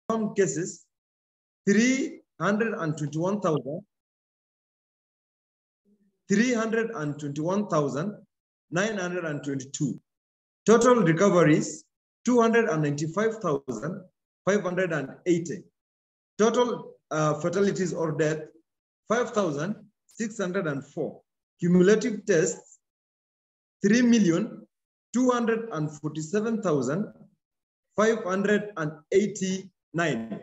confirmed cases, 321,922. Total recoveries, 295,580. Total fatalities or death, 5,604. Cumulative tests, 3,247,589.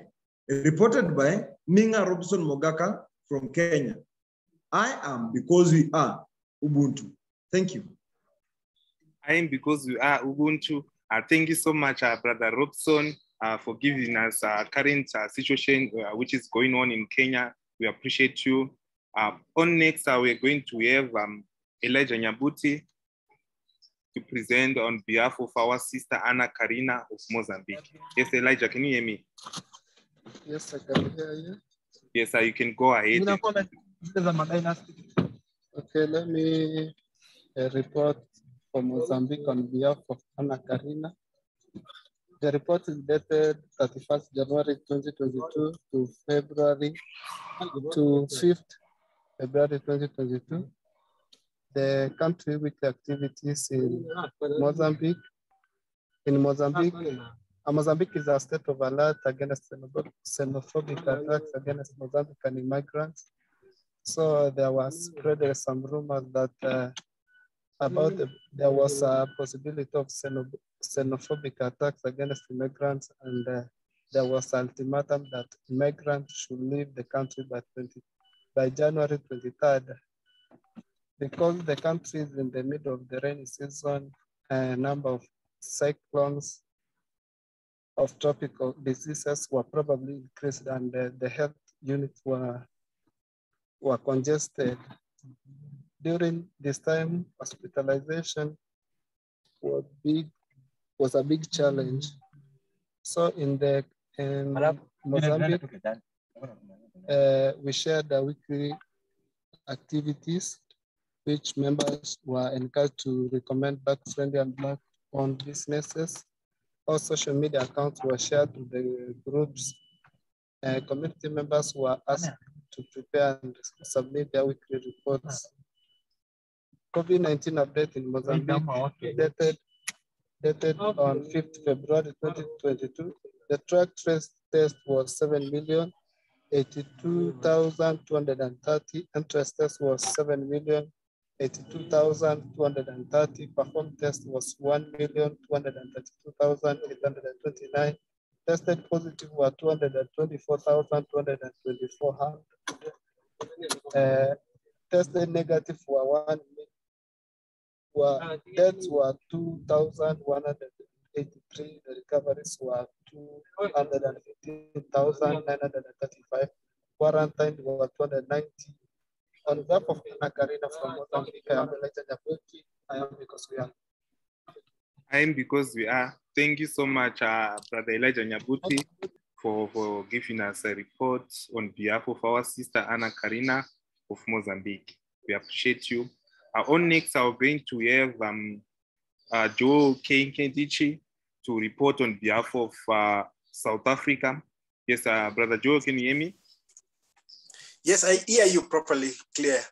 Reported by Minga Robson Mogaka from Kenya. I am because we are Ubuntu. Thank you. I am because we are Ubuntu. Thank you so much, Brother Robson, for giving us current situation which is going on in Kenya. We appreciate you. On next, we're going to have Elijah Nyabuti to present on behalf of our sister Anna Karina of Mozambique. Yes, Elijah, can you hear me? Yes, I can hear you. Yes, you can go ahead. Okay, let me report for Mozambique on behalf of Anna Karina. The report is dated 31st January 2022 to 5th February 2022. The country weekly activities in Mozambique. In Mozambique, Mozambique is a state of alert against xenophobic attacks against Mozambican immigrants. So there was spread some rumors that there was a possibility of xenophobic attacks against immigrants, and there was an ultimatum that immigrants should leave the country by January 23rd. Because the country is in the middle of the rainy season, a number of cyclones of tropical diseases were probably increased, and the health units were congested. During this time, hospitalization was a big challenge. So in Mozambique, we shared the weekly activities, which members were encouraged to recommend Black-friendly and Black-owned businesses. All social media accounts were shared to the groups. Community members were asked to prepare and submit their weekly reports. COVID-19 update in Mozambique dated on 5th February 2022. The track trace test was 7,082,230. Interest test was 7,082,230. Performed test was 1,232,829. Tested positive were 224,224. Tested negative were deaths were 2,183. The recoveries were 215,935. Quarantine were 290. On behalf of Anna Karina from Mozambique, I am Elijah Nyabuti. I am because we are. I am because we are. Thank you so much, Brother Elijah Nyabuti, for giving us a report on behalf of our sister Anna Karina of Mozambique. We appreciate you. On next, I'm going to have Joe Kendichi to report on behalf of South Africa. Yes, Brother Joe, can you hear me? Yes, I hear you properly, clear.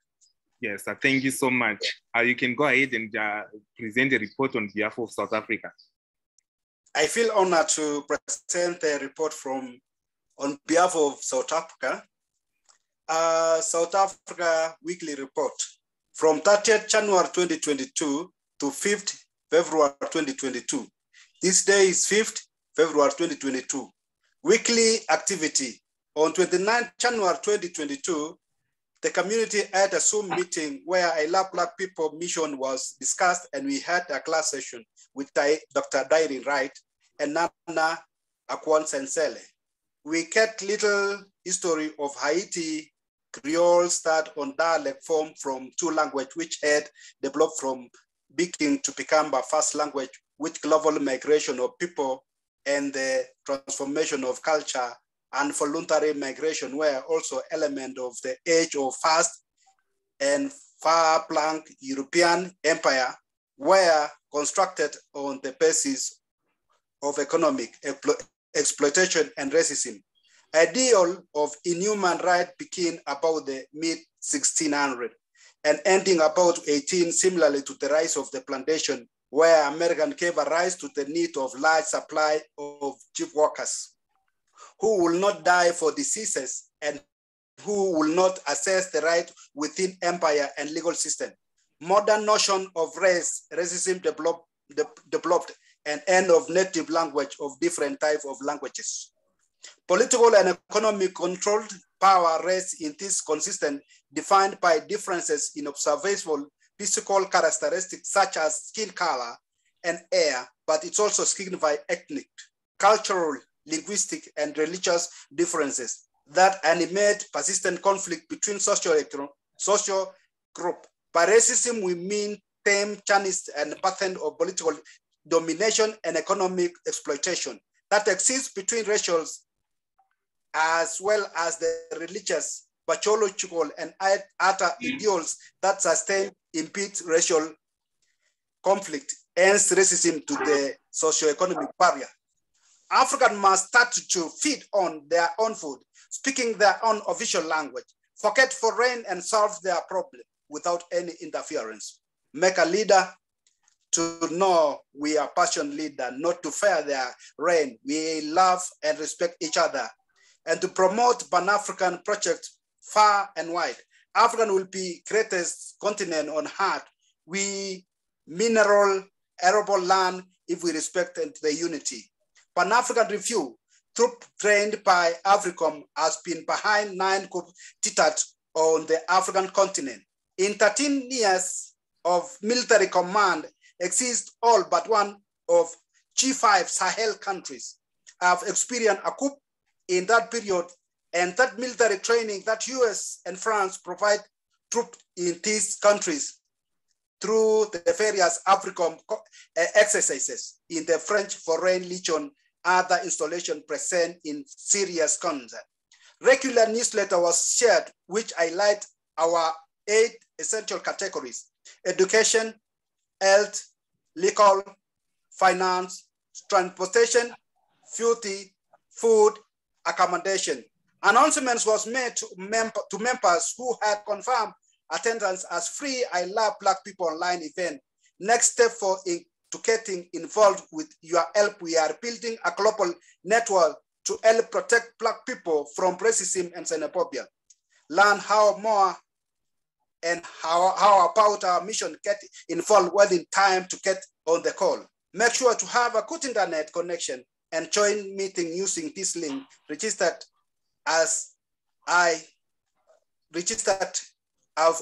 Yes, thank you so much. You can go ahead and present a report on behalf of South Africa. I feel honored to present a report on behalf of South Africa. South Africa weekly report from 30th January 2022 to 5th February 2022. This day is 5th February 2022. Weekly activity. On 29th January 2022, the community had a Zoom meeting where I Love Black People mission was discussed, and we had a class session with Dr. Iodine Wright and Nana Akwan-Sensele. We get little history of Haiti Creole start on dialect form from two languages which had developed from beginning to become a first language with global migration of people and the transformation of culture and voluntary migration were also element of the age of fast and far-flung European empire were constructed on the basis of economic exploitation and racism. Ideal of inhuman right began about the mid-1600 and ending about 18, similarly to the rise of the plantation, where American gave a rise to the need of large supply of cheap workers who will not die for diseases and who will not assess the right within empire and legal system. Modern notion of racism developed an end of native language of different types of languages. Political and economic controlled power rests in this consistent, defined by differences in observable physical characteristics such as skin color and hair, but it's also signified ethnic, cultural, linguistic, and religious differences that animate persistent conflict between social group. By racism, we mean term, Chinese, and pattern of political domination and economic exploitation that exists between racials as well as the religious, biological, and other ideals that sustain, impede racial conflict, hence racism to the socio-economic barrier. Africans must start to feed on their own food, speaking their own official language, forget foreign and solve their problem without any interference. Make a leader to know we are passion leader, not to fear their reign. We love and respect each other, and to promote Pan-African project far and wide. Africa will be greatest continent on earth. We mineral, arable land if we respect the unity. Pan-African Review, troop trained by AFRICOM, has been behind 9 coups d'etat on the African continent. In 13 years of military command, exists all but one of G5 Sahel countries have experienced a coup in that period, and that military training that US and France provide troops in these countries through the various AFRICOM exercises in the French Foreign Legion, other installation present in Sirius concert. Regular newsletter was shared, which highlight our 8 essential categories: education, health, legal, finance, transportation, beauty, food, accommodation. Announcements was made to members who had confirmed attendance as free I Love Black People online event. Next step for getting involved with your help, we are building a global network to help protect Black people from racism and xenophobia. Learn how more and how about our mission, get involved well in time to get on the call. Make sure to have a good internet connection and join meeting using this link. Registered as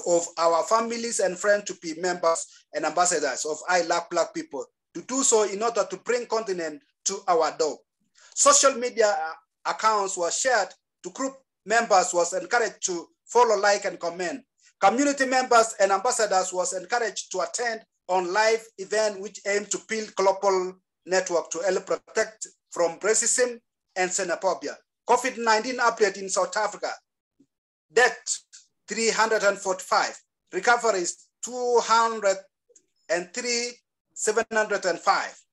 of our families and friends to be members and ambassadors of I Love Black People, to do so in order to bring continent to our door. Social media accounts were shared to group members, was encouraged to follow, like, and comment. Community members and ambassadors was encouraged to attend on live event which aim to build global network to help protect from racism and xenophobia. COVID-19 update in South Africa. Death 345. Recoveries 203,705.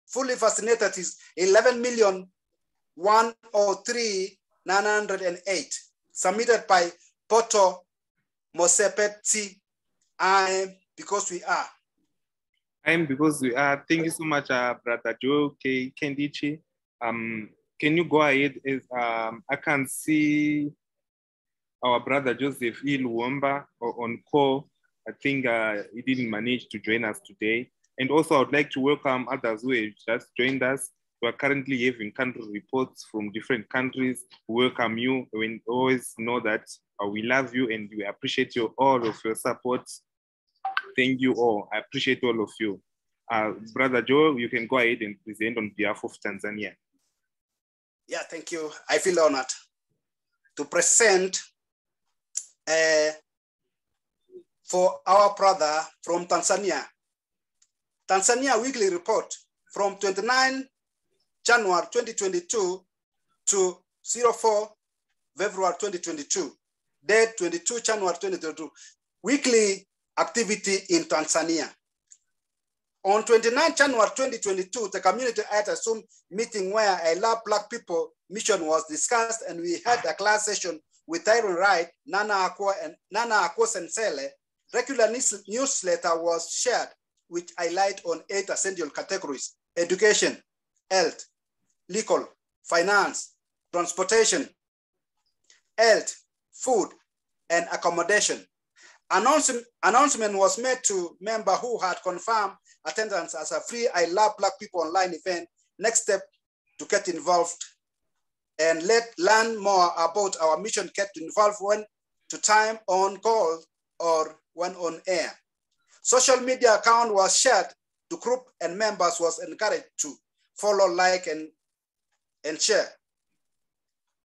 Fully vaccinated is 11,103,908. Submitted by Poto Mosepetsi. I'm because we are. I'm because we are. Thank you so much, Brother Joe Kendichi. Can you go ahead? I can see our brother Joseph Iluomba on call. I think he didn't manage to join us today. And also, I would like to welcome others who have just joined us. We are currently having country reports from different countries. We welcome you. We always know that we love you and we appreciate all of your support. Thank you all. I appreciate all of you. Brother Joe, you can go ahead and present on behalf of Tanzania. Yeah, thank you. I feel honored to present for our brother from Tanzania. Tanzania Weekly Report from 29 January 2022 to 04 February 2022, date 22 January 2022. Weekly activity in Tanzania. On 29 January 2022, the community had a Zoom meeting where I Love Black People mission was discussed, and we had a class session with Tyron Wright, Nana Akwo Sensele. Regular newsletter was shared, which highlight on 8 essential categories: education, health, legal, finance, transportation, health, food, and accommodation. Announcement was made to members who had confirmed attendance as a free I Love Black People online event. Next step to get involved and learn more about our mission, get involved when to time on call or when on air. Social media account was shared to group, and members was encouraged to follow, like, and share.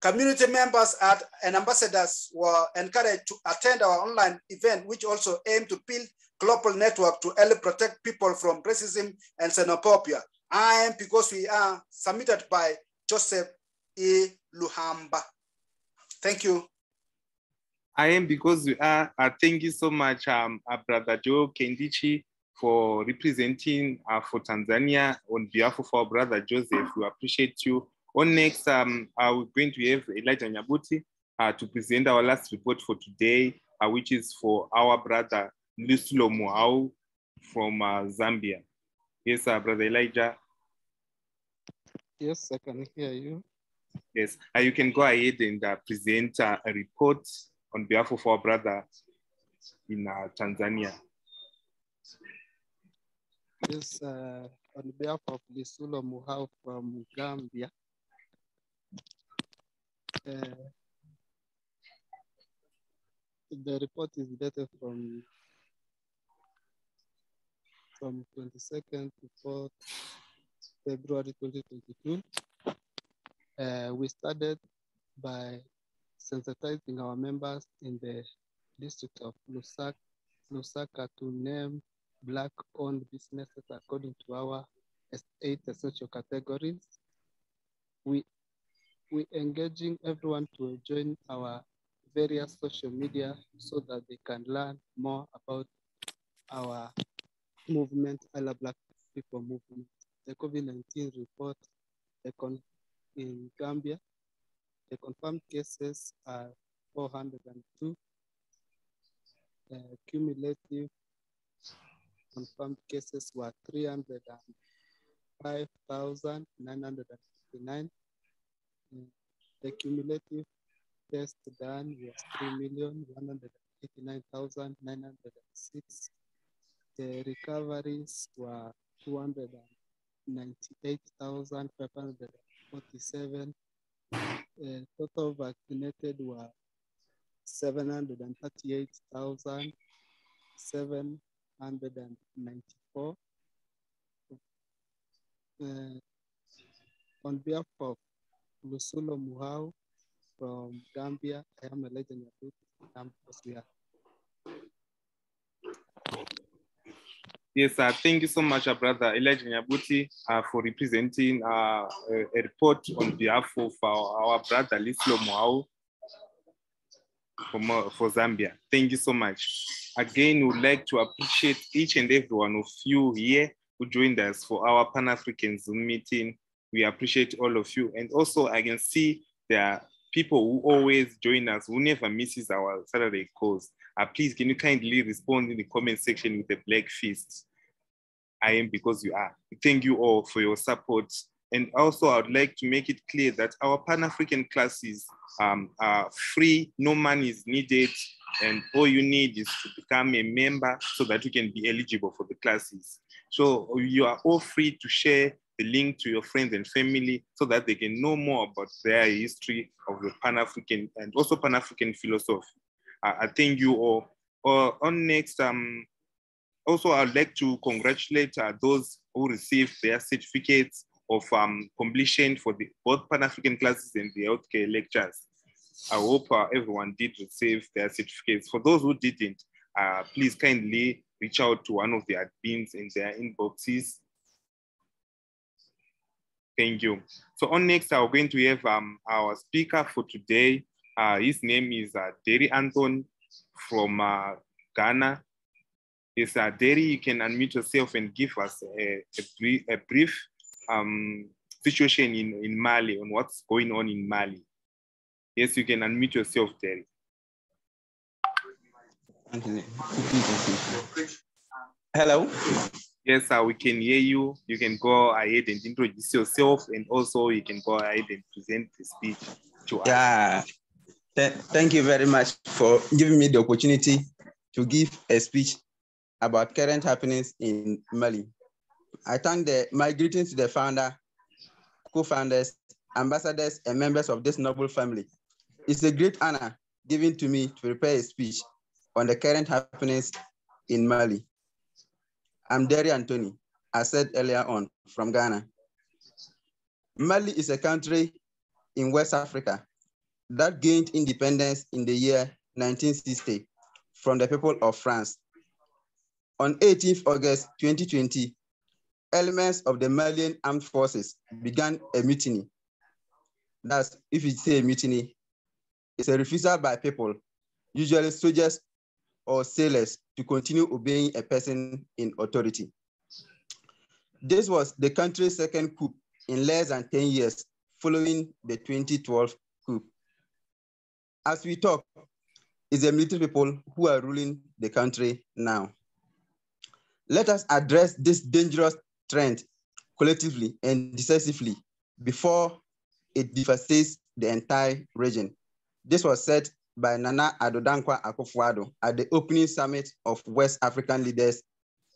Community members and ambassadors were encouraged to attend our online event, which also aimed to build global network to help protect people from racism and xenophobia. I am because we are submitted by Joseph E. Luhamba. Thank you. I am because we are. Thank you so much, Brother Joe Kendichi, for representing for Tanzania on behalf of our brother Joseph. We appreciate you. On next, we're going to have Elijah Nyabuti to present our last report for today, which is for our brother Lisulo Muhau from Zambia. Yes, Brother Elijah. Yes, I can hear you. Yes, you can go ahead and present a report on behalf of our brother in Tanzania. Yes, on behalf of Lisulo Muhau from Gambia. The report is dated from 22nd to 4th February 2022. We started by sensitizing our members in the district of Lusaka to name Black-owned businesses according to our 8 essential categories. We engaging everyone to join our various social media so that they can learn more about our movement, I Love Black People movement. The COVID-19 report in Gambia, the confirmed cases are 402. Cumulative confirmed cases were 305,959. The cumulative test done was 3,189,906. The recoveries were 298,547. Total vaccinated were 738,794. On behalf of Lisulo Muhau from Gambia, I am Elijah Nyabuti. Yes, thank you so much, Brother Elijah Nyabuti, for representing a report on behalf of our brother Lisulo Muhau for Zambia. Thank you so much. Again, we would like to appreciate each and every one of you here who joined us for our Pan-African Zoom meeting. We appreciate all of you. And also, I can see there are people who always join us, who never misses our Saturday calls. Please, can you kindly respond in the comment section with a black fist? I am because you are. Thank you all for your support. And also, I would like to make it clear that our Pan-African classes are free, no money is needed, and all you need is to become a member so that you can be eligible for the classes. So you are all free to share the link to your friends and family so that they can know more about their history of the Pan-African and also Pan-African philosophy. I thank you all. On next, also I'd like to congratulate those who received their certificates of completion for both Pan-African classes and the healthcare lectures. I hope everyone did receive their certificates. For those who didn't, please kindly reach out to one of the admins in their inboxes. Thank you. So on next, we're going to have our speaker for today. His name is Derry Anton from Ghana. Yes, Derry, you can unmute yourself and give us a brief situation in Mali, on what's going on in Mali. Yes, you can unmute yourself, Derry. Hello. Yes, we can hear you. You can go ahead and introduce yourself, and also you can go ahead and present the speech to us. Yeah. Thank you very much for giving me the opportunity to give a speech about current happenings in Mali. I thank my greetings to the founder, co-founders, ambassadors, and members of this noble family. It's a great honor given to me to prepare a speech on the current happenings in Mali. I'm Derry Anthony, as said earlier on, from Ghana. Mali is a country in West Africa that gained independence in the year 1960 from the people of France. On 18th August 2020, elements of the Malian armed forces began a mutiny. That's, if you say a mutiny, it's a refusal by people, usually soldiers or sailors, to continue obeying a person in authority. This was the country's second coup in less than 10 years following the 2012 coup. As we talk, it's the military people who are ruling the country now. Let us address this dangerous trend collectively and decisively before it devastates the entire region. This was said by Nana Addo Dankwa Akufo-Addo at the opening summit of West African leaders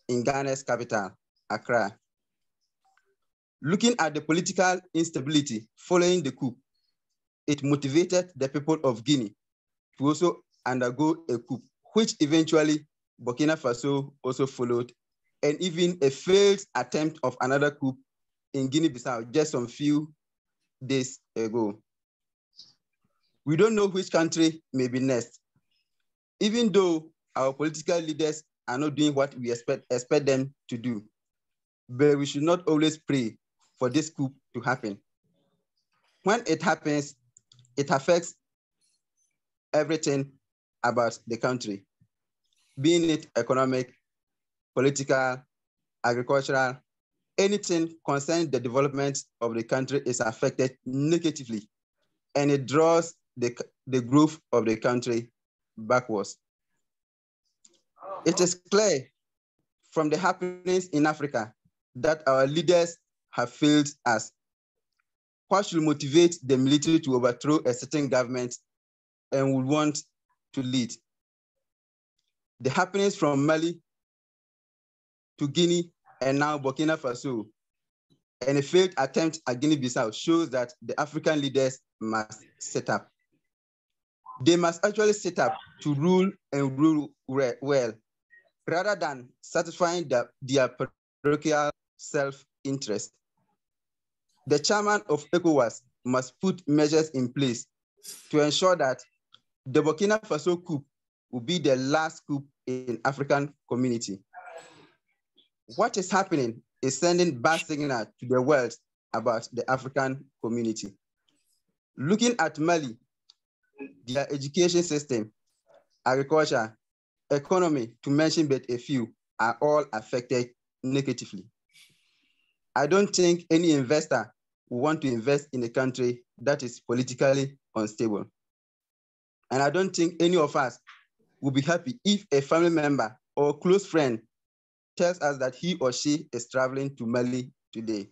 in Ghana's capital, Accra. Looking at the political instability following the coup, it motivated the people of Guinea to also undergo a coup, which eventually Burkina Faso also followed, and even a failed attempt of another coup in Guinea-Bissau just some few days ago. We don't know which country may be next, even though our political leaders are not doing what we expect them to do. But we should not always pray for this coup to happen. When it happens, it affects everything about the country, being it economic, political, agricultural, anything concerning the development of the country is affected negatively, and it draws the growth of the country backwards. It is clear from the happenings in Africa that our leaders have failed us. What should motivate the military to overthrow a certain government and would want to lead? The happenings from Mali to Guinea and now Burkina Faso and a failed attempt at Guinea-Bissau shows that the African leaders must set up. They must actually set up to rule and rule well, rather than satisfying their parochial self-interest. The chairman of ECOWAS must put measures in place to ensure that the Burkina Faso coup will be the last coup in African community. What is happening is sending bad signal to the world about the African community. Looking at Mali, their education system, agriculture, economy, to mention but a few, are all affected negatively. I don't think any investor will want to invest in a country that is politically unstable. And I don't think any of us will be happy if a family member or close friend tells us that he or she is traveling to Mali today.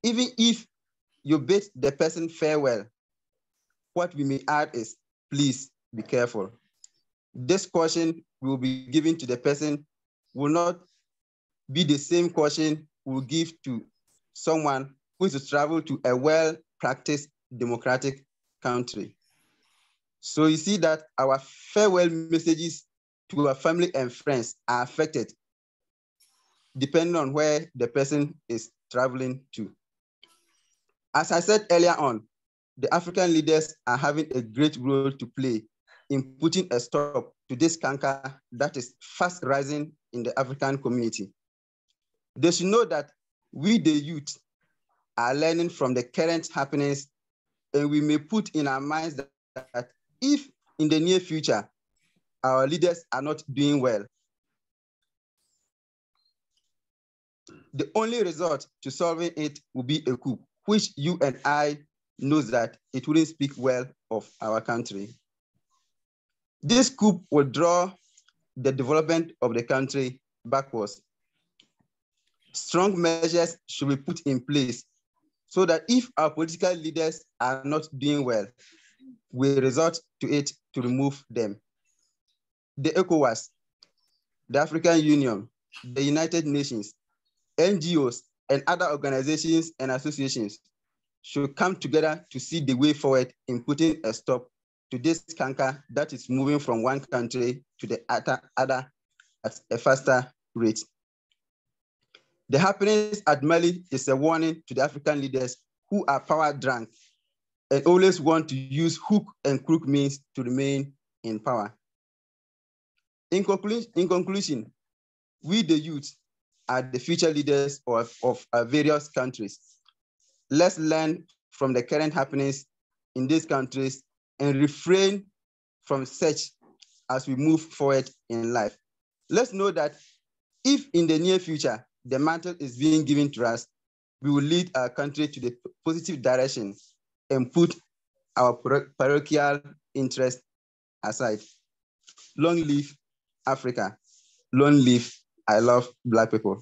Even if you bid the person farewell, what we may add is, please be careful. This caution will be given to the person will not be the same caution we'll give to someone who is to travel to a well-practiced democratic country. So you see that our farewell messages to our family and friends are affected depending on where the person is traveling to. As I said earlier on, the African leaders are having a great role to play in putting a stop to this canker that is fast rising in the African community. They should know that we, the youth, are learning from the current happenings, and we may put in our minds that if in the near future our leaders are not doing well, The only result to solving it will be a coup, which you and I knows that it wouldn't speak well of our country. This coup will draw the development of the country backwards. Strong measures should be put in place so that if our political leaders are not doing well, we resort to it to remove them. The ECOWAS, the African Union, the United Nations, NGOs, and other organizations and associations should come together to see the way forward in putting a stop to this canker that is moving from one country to the other at a faster rate. The happenings at Mali is a warning to the African leaders who are power drunk and always want to use hook and crook means to remain in power. In conclusion, we the youth are the future leaders of various countries. Let's learn from the current happenings in these countries and refrain from such as we move forward in life. Let's know that if in the near future the mantle is being given to us, we will lead our country to the positive direction and put our parochial interest aside. Long live Africa. Long live I love Black people.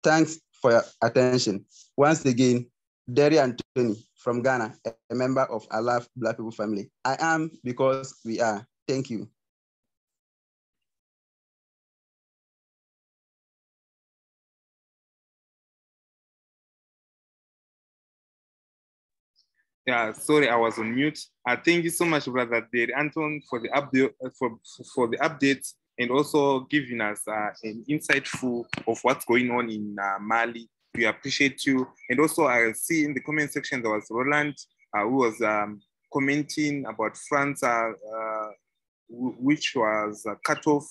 Thanks for your attention. Once again, Derry Anthony from Ghana, a member of I Love Black People family. I am because we are. Thank you. Yeah, sorry, I was on mute. Thank you so much, Brother Derry Anton, for the update, for the updates, and also giving us an insightful of what's going on in Mali. We appreciate you. And also, I see in the comment section there was Roland who was commenting about France, which was cut off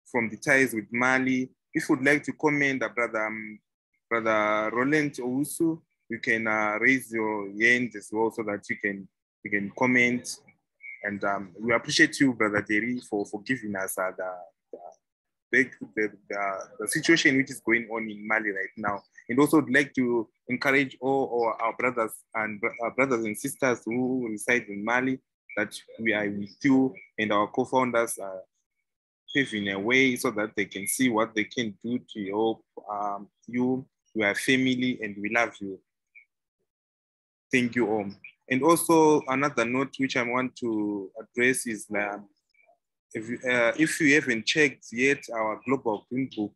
from the ties with Mali. If you'd like to comment, Brother Roland Owusu, you can raise your hand as well so that you can comment. And we appreciate you, Brother Derry, for giving us the situation which is going on in Mali right now. And also would like to encourage all our brothers and sisters who reside in Mali that we are with you, and our co-founders are paving a way so that they can see what they can do to help you. We are family and we love you. Thank you all. And also another note which I want to address is that if you haven't checked yet our Global Green Book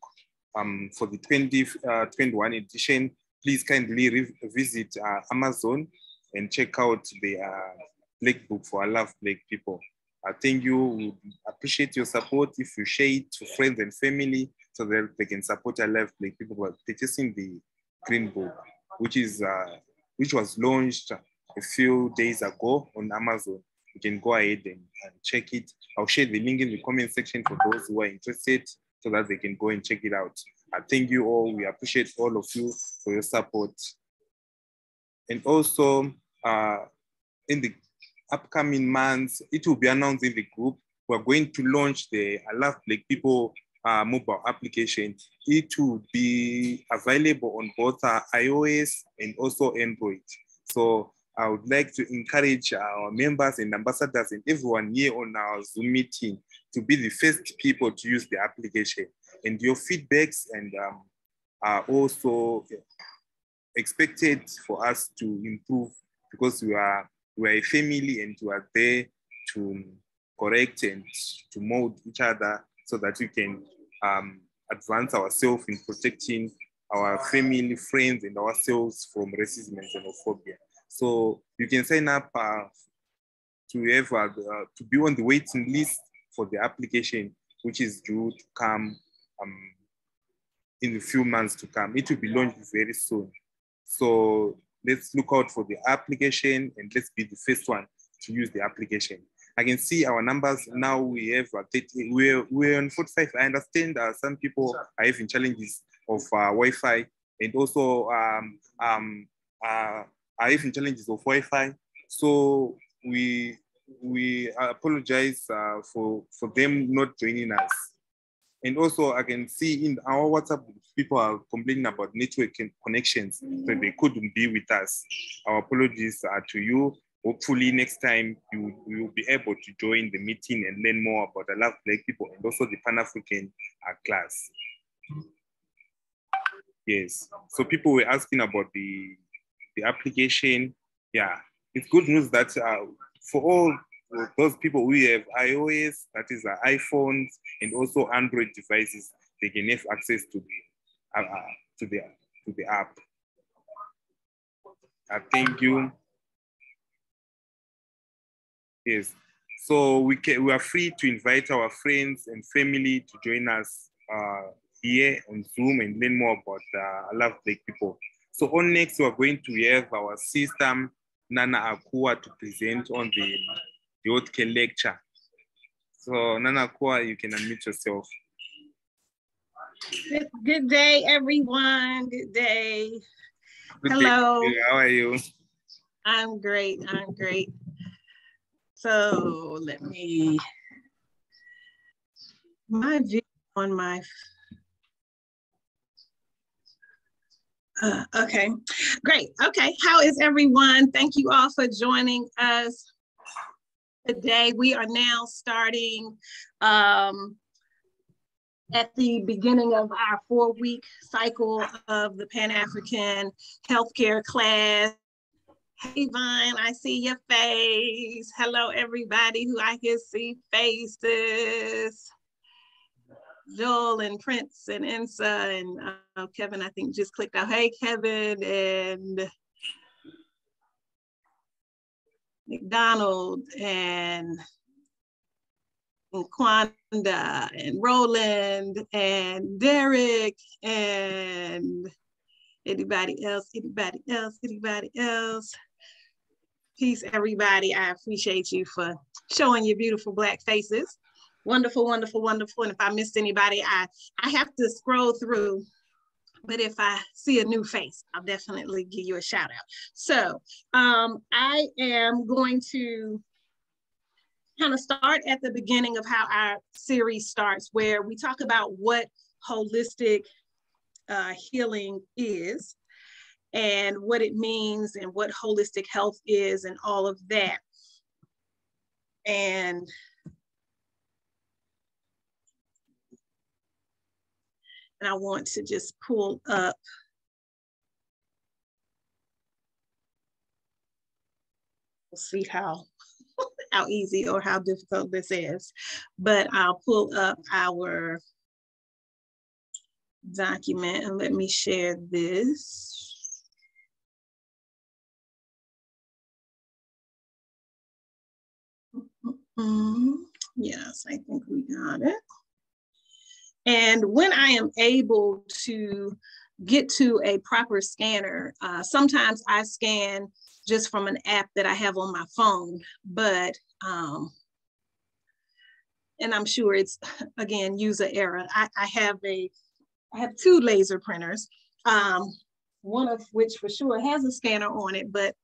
for the 2021 edition, please kindly visit Amazon and check out the Black Book for I Love Black People. Thank you. We appreciate your support if you share it to friends and family so that they can support I Love Black People by purchasing the Green Book, which was launched a few days ago on Amazon. You can go ahead and check it. I'll share the link in the comment section for those who are interested so that they can go and check it out. Thank you all. We appreciate all of you for your support. And also, in the upcoming months, it will be announced in the group. We're going to launch the I Love Black People mobile application. It will be available on both iOS and also Android. So I would like to encourage our members and ambassadors and everyone here on our Zoom meeting to be the first people to use the application. And your feedbacks and are also expected for us to improve because we are a family and we are there to correct and to mold each other so that we can advance ourselves in protecting our family, friends, and ourselves from racism and xenophobia. So you can sign up to be on the waiting list for the application, which is due to come in a few months to come. It will be launched very soon. So let's look out for the application and let's be the first one to use the application. I can see our numbers now. We have 30, we're on 45. I understand some people are having challenges of Wi-Fi and also are having challenges of Wi-Fi. So we apologize for them not joining us. And also I can see in our WhatsApp, people are complaining about network connections, so they couldn't be with us. Our apologies are to you. Hopefully next time you will be able to join the meeting and learn more about the Love Black People and also the Pan-African class. Yes, so people were asking about the application. Yeah, it's good news that for all those people who have iOS, that is iPhones, and also Android devices, they can have access to the app. Thank you. Yes, so we are free to invite our friends and family to join us here on Zoom and learn more about Love Black People. So on next, we are going to have our sister Nana Akua to present on the healthcare lecture. So Nana Akua, you can unmute yourself. Good day, everyone. Good day. Hello. Day. How are you? I'm great. I'm great. So let me, my view on my, okay, great. Okay, how is everyone? Thank you all for joining us today. We are now starting at the beginning of our 4-week cycle of the Pan-African healthcare class. Hey, Vine, I see your face. Hello, everybody who I can see faces. Joel and Prince and Insa and Kevin, I think just clicked out. Hey, Kevin and McDonald and Kwanda and Roland and Derek and anybody else. Peace, everybody. I appreciate you for showing your beautiful Black faces. Wonderful, wonderful, wonderful. And if I missed anybody, I have to scroll through. But if I see a new face, I'll definitely give you a shout out. So I am going to kind of start at the beginning of how our series starts, where we talk about what holistic healing is and what it means and what holistic health is and all of that. And I want to just pull up we'll see how easy or how difficult this is, but I'll pull up our document and let me share this. Yes, I think we got it. And when I am able to get to a proper scanner, sometimes I scan just from an app that I have on my phone, but, and I'm sure it's, again, user error. I have 2 laser printers, one of which for sure has a scanner on it, but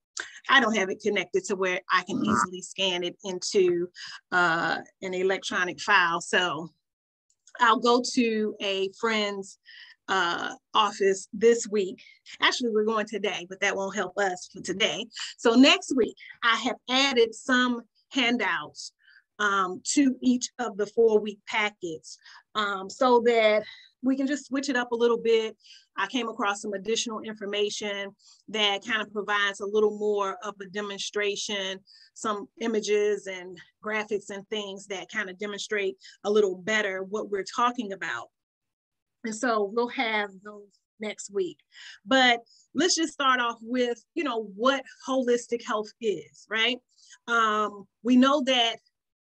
I don't have it connected to where I can easily scan it into an electronic file. So I'll go to a friend's office this week. Actually, we're going today, but that won't help us for today. So next week, I have added some handouts to each of the 4-week packets so that we can just switch it up a little bit. I came across some additional information that kind of provides a little more of a demonstration, some images and graphics and things that kind of demonstrate a little better what we're talking about. And so we'll have those next week. But let's just start off with, what holistic health is, right? We know that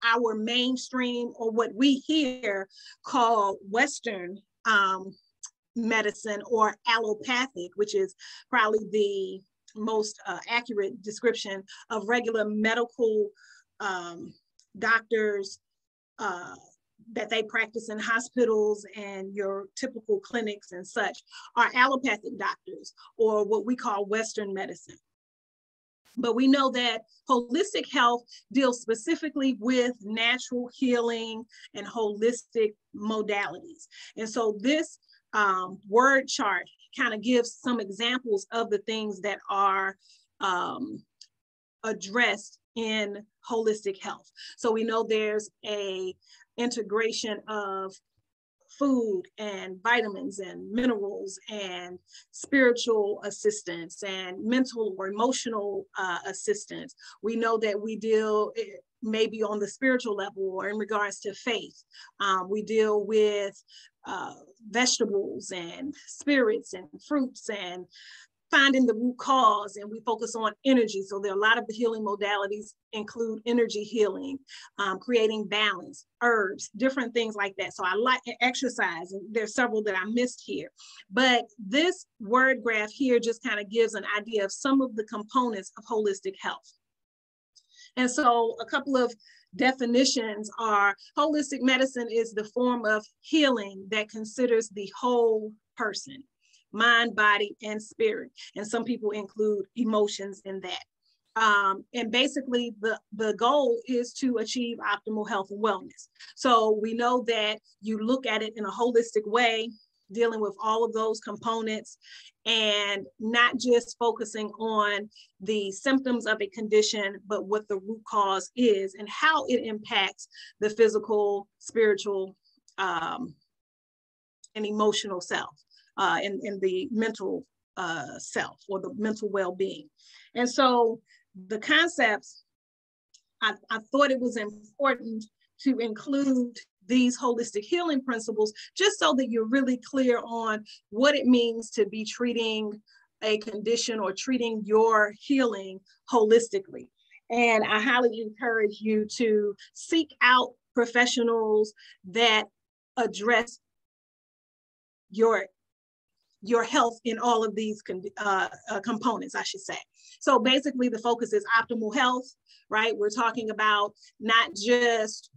our mainstream, or what we here call Western medicine or allopathic, which is probably the most accurate description of regular medical doctors that they practice in hospitals and your typical clinics and such, are allopathic doctors, or what we call Western medicine. But we know that holistic health deals specifically with natural healing and holistic modalities. And so this word chart kind of gives some examples of the things that are addressed in holistic health. So we know there's a integration of food and vitamins and minerals and spiritual assistance and mental or emotional assistance. We know that we deal maybe on the spiritual level or in regards to faith. We deal with vegetables and spirits and fruits and finding the root cause, and we focus on energy. So there are a lot of the healing modalities include energy healing, creating balance, herbs, different things like that. So I like exercise, and there's several that I missed here. But this word graph here just kind of gives an idea of some of the components of holistic health. And so a couple of definitions are: holistic medicine is the form of healing that considers the whole person, mind, body, and spirit. And some people include emotions in that. And basically the goal is to achieve optimal health and wellness. So we know that you look at it in a holistic way, dealing with all of those components and not just focusing on the symptoms of a condition, but what the root cause is and how it impacts the physical, spiritual, and emotional self. In the mental self or the mental well-being. And so the concepts, I thought it was important to include these holistic healing principles just so that you're really clear on what it means to be treating a condition or treating your healing holistically. And I highly encourage you to seek out professionals that address your health in all of these components, I should say. So basically the focus is optimal health, right? We're talking about not just,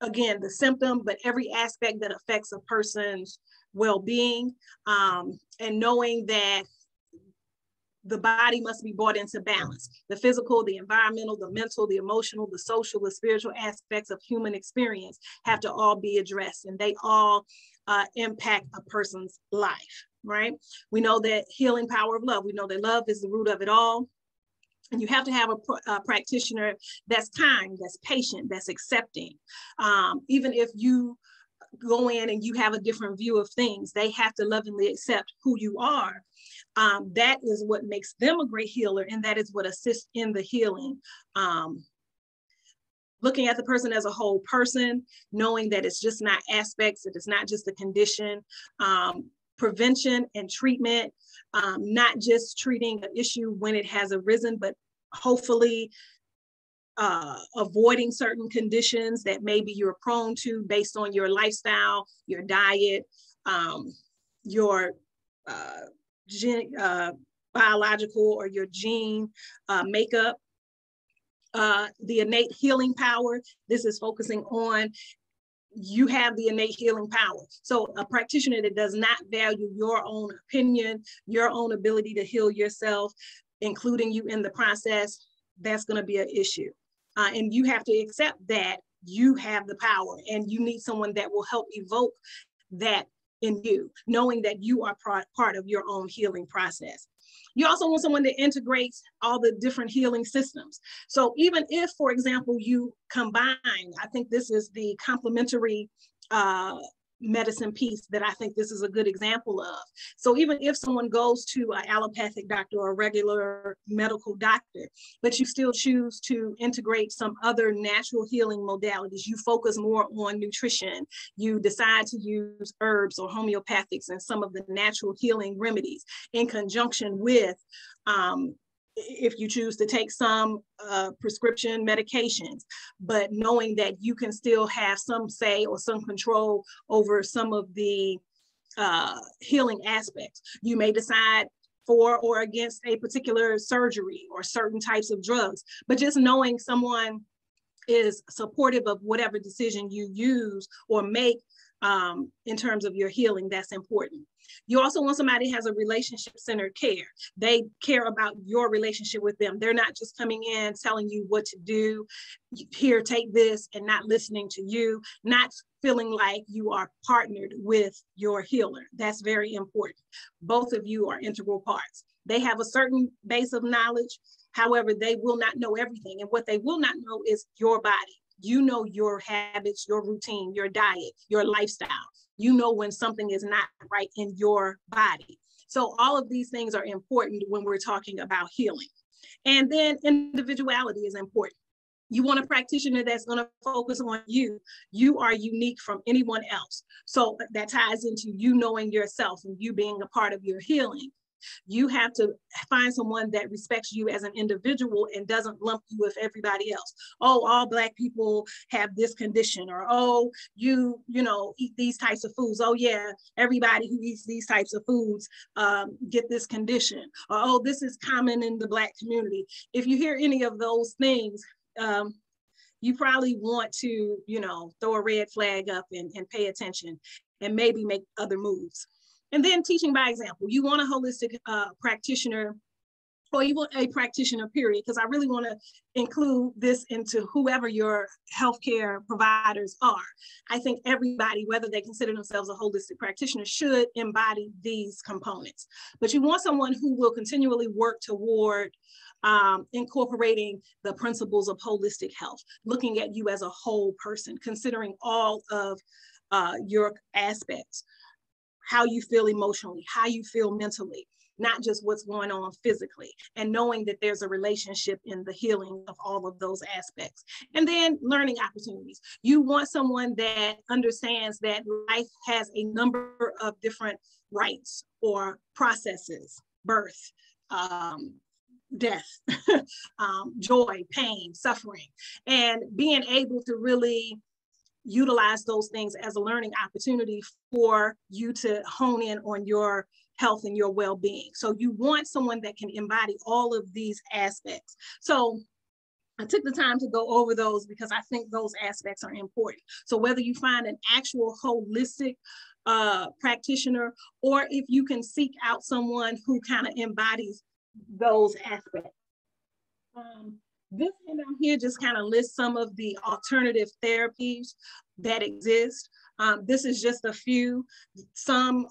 again, the symptom, but every aspect that affects a person's well-being, and knowing that the body must be brought into balance. The physical, the environmental, the mental, the emotional, the social, the spiritual aspects of human experience have to all be addressed, and they all impact a person's life, right? We know that healing power of love. We know that love is the root of it all. And you have to have a practitioner that's kind, that's patient, that's accepting. Even if you go in and you have a different view of things, they have to lovingly accept who you are. That is what makes them a great healer, and that is what assists in the healing. Looking at the person as a whole person, knowing that it's just not aspects, that it's not just a condition, prevention and treatment, not just treating an issue when it has arisen, but hopefully avoiding certain conditions that maybe you're prone to based on your lifestyle, your diet, your biological or your gene makeup. The innate healing power, this is focusing on you have the innate healing power. So a practitioner that does not value your own opinion, your own ability to heal yourself, including you in the process, that's going to be an issue. And you have to accept that you have the power, and you need someone that will help evoke that in you, knowing that you are part of your own healing process. You also want someone that integrates all the different healing systems. So even if, for example, you combine, I think this is the complementary medicine piece that I think this is a good example of. So even if someone goes to an allopathic doctor or a regular medical doctor, but you still choose to integrate some other natural healing modalities, you focus more on nutrition, you decide to use herbs or homeopathics and some of the natural healing remedies in conjunction with if you choose to take some prescription medications, but knowing that you can still have some say or some control over some of the healing aspects. You may decide for or against a particular surgery or certain types of drugs, but just knowing someone is supportive of whatever decision you use or make in terms of your healing, that's important. You also want somebody who has a relationship-centered care. They care about your relationship with them. They're not just coming in telling you what to do, here, take this, and not listening to you, not feeling like you are partnered with your healer. That's very important. Both of you are integral parts. They have a certain base of knowledge. However, they will not know everything. And what they will not know is your body. You know your habits, your routine, your diet, your lifestyle. You know when something is not right in your body. So all of these things are important when we're talking about healing. And then individuality is important. You want a practitioner that's going to focus on you. You are unique from anyone else. So that ties into you knowing yourself and you being a part of your healing. You have to find someone that respects you as an individual and doesn't lump you with everybody else. Oh, all Black people have this condition, or oh, you know, eat these types of foods. Oh yeah, everybody who eats these types of foods get this condition. Or oh, this is common in the Black community. If you hear any of those things, you probably want to, you know, throw a red flag up and pay attention and maybe make other moves. And then teaching by example. You want a holistic practitioner, or you want a practitioner, period, because I really want to include this into whoever your healthcare providers are. I think everybody, whether they consider themselves a holistic practitioner, should embody these components. But you want someone who will continually work toward incorporating the principles of holistic health, looking at you as a whole person, considering all of your aspects. How you feel emotionally, how you feel mentally, not just what's going on physically, and knowing that there's a relationship in the healing of all of those aspects. And then learning opportunities. You want someone that understands that life has a number of different rites or processes: birth, death, joy, pain, suffering, and being able to really utilize those things as a learning opportunity for you to hone in on your health and your well-being. So you want someone that can embody all of these aspects. So I took the time to go over those because I think those aspects are important. So whether you find an actual holistic practitioner, or if you can seek out someone who kind of embodies those aspects. This handout here just kind of lists some of the alternative therapies that exist. This is just a few. Some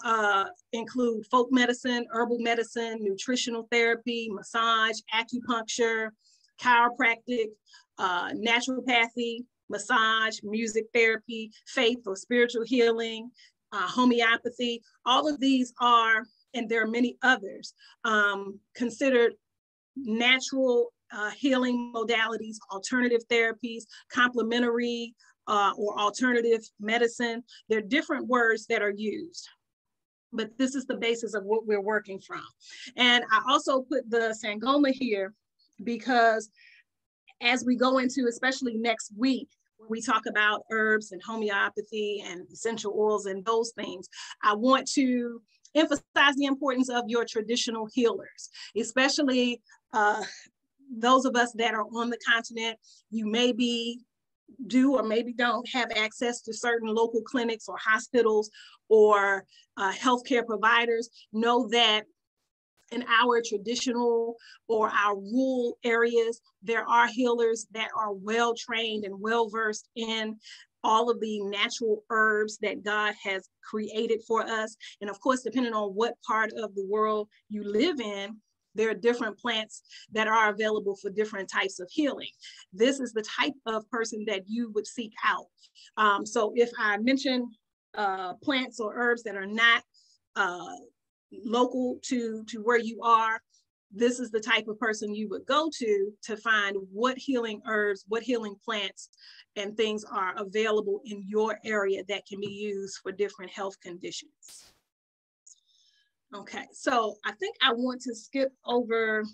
include folk medicine, herbal medicine, nutritional therapy, massage, acupuncture, chiropractic, naturopathy, massage, music therapy, faith or spiritual healing, homeopathy. All of these are, and there are many others, considered natural healing modalities, alternative therapies, complementary or alternative medicine. There are different words that are used, but this is the basis of what we're working from. And I also put the Sangoma here because as we go into, especially next week, when we talk about herbs and homeopathy and essential oils and those things, I want to emphasize the importance of your traditional healers, especially those of us that are on the continent. You maybe do or maybe don't have access to certain local clinics or hospitals or healthcare providers. Know that in our traditional or our rural areas, there are healers that are well-trained and well-versed in all of the natural herbs that God has created for us. And of course, depending on what part of the world you live in, there are different plants that are available for different types of healing. This is the type of person that you would seek out. So if I mention plants or herbs that are not local to where you are, this is the type of person you would go to find what healing herbs, what healing plants and things are available in your area that can be used for different health conditions. Okay, so I think I want to skip over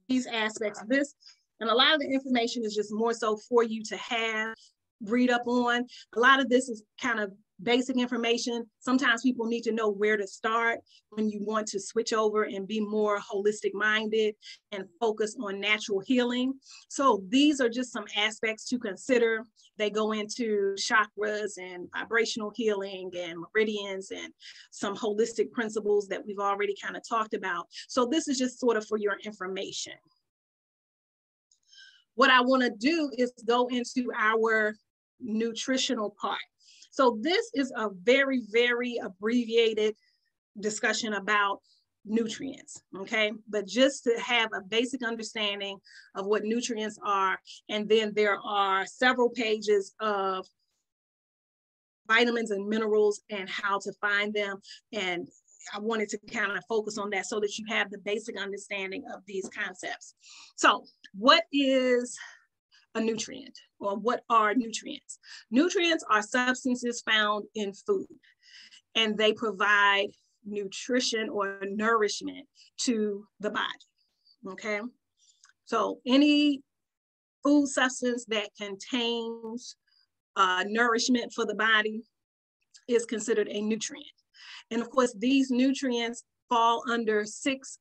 these aspects of this. And a lot of the information is just more so for you to have, read up on. A lot of this is kind of basic information. Sometimes people need to know where to start when you want to switch over and be more holistic minded and focus on natural healing. So these are just some aspects to consider. They go into chakras and vibrational healing and meridians and some holistic principles that we've already kind of talked about. So this is just sort of for your information. What I want to do is go into our nutritional part. So this is a very, very abbreviated discussion about nutrients, okay? But just to have a basic understanding of what nutrients are, and then there are several pages of vitamins and minerals and how to find them. And I wanted to kind of focus on that so that you have the basic understanding of these concepts. So what is a nutrient, or what are nutrients? Nutrients are substances found in food, and they provide nutrition or nourishment to the body, okay? So any food substance that contains nourishment for the body is considered a nutrient. And of course, these nutrients fall under 6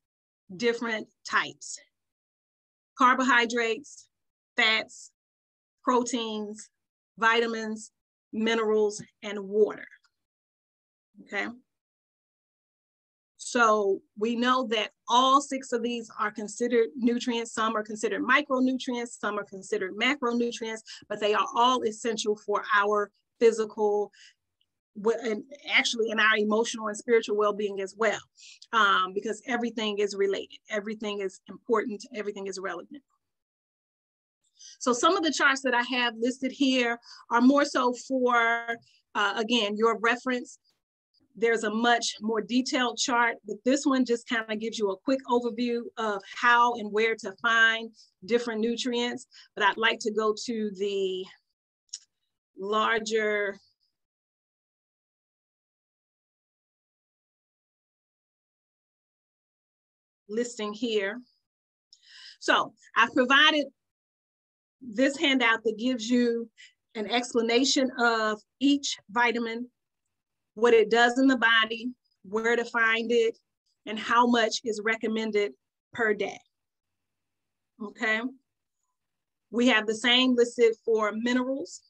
different types: carbohydrates, fats, proteins, vitamins, minerals, and water, okay? So we know that all 6 of these are considered nutrients. Some are considered micronutrients, some are considered macronutrients, but they are all essential for our physical and actually in our emotional and spiritual well-being as well, because everything is related, everything is important, everything is relevant. So some of the charts that I have listed here are more so for, again, your reference. There's a much more detailed chart, but this one just kind of gives you a quick overview of how and where to find different nutrients. But I'd like to go to the larger listing here. So I've provided this handout that gives you an explanation of each vitamin, what it does in the body, where to find it, and how much is recommended per day, okay? We have the same listed for minerals.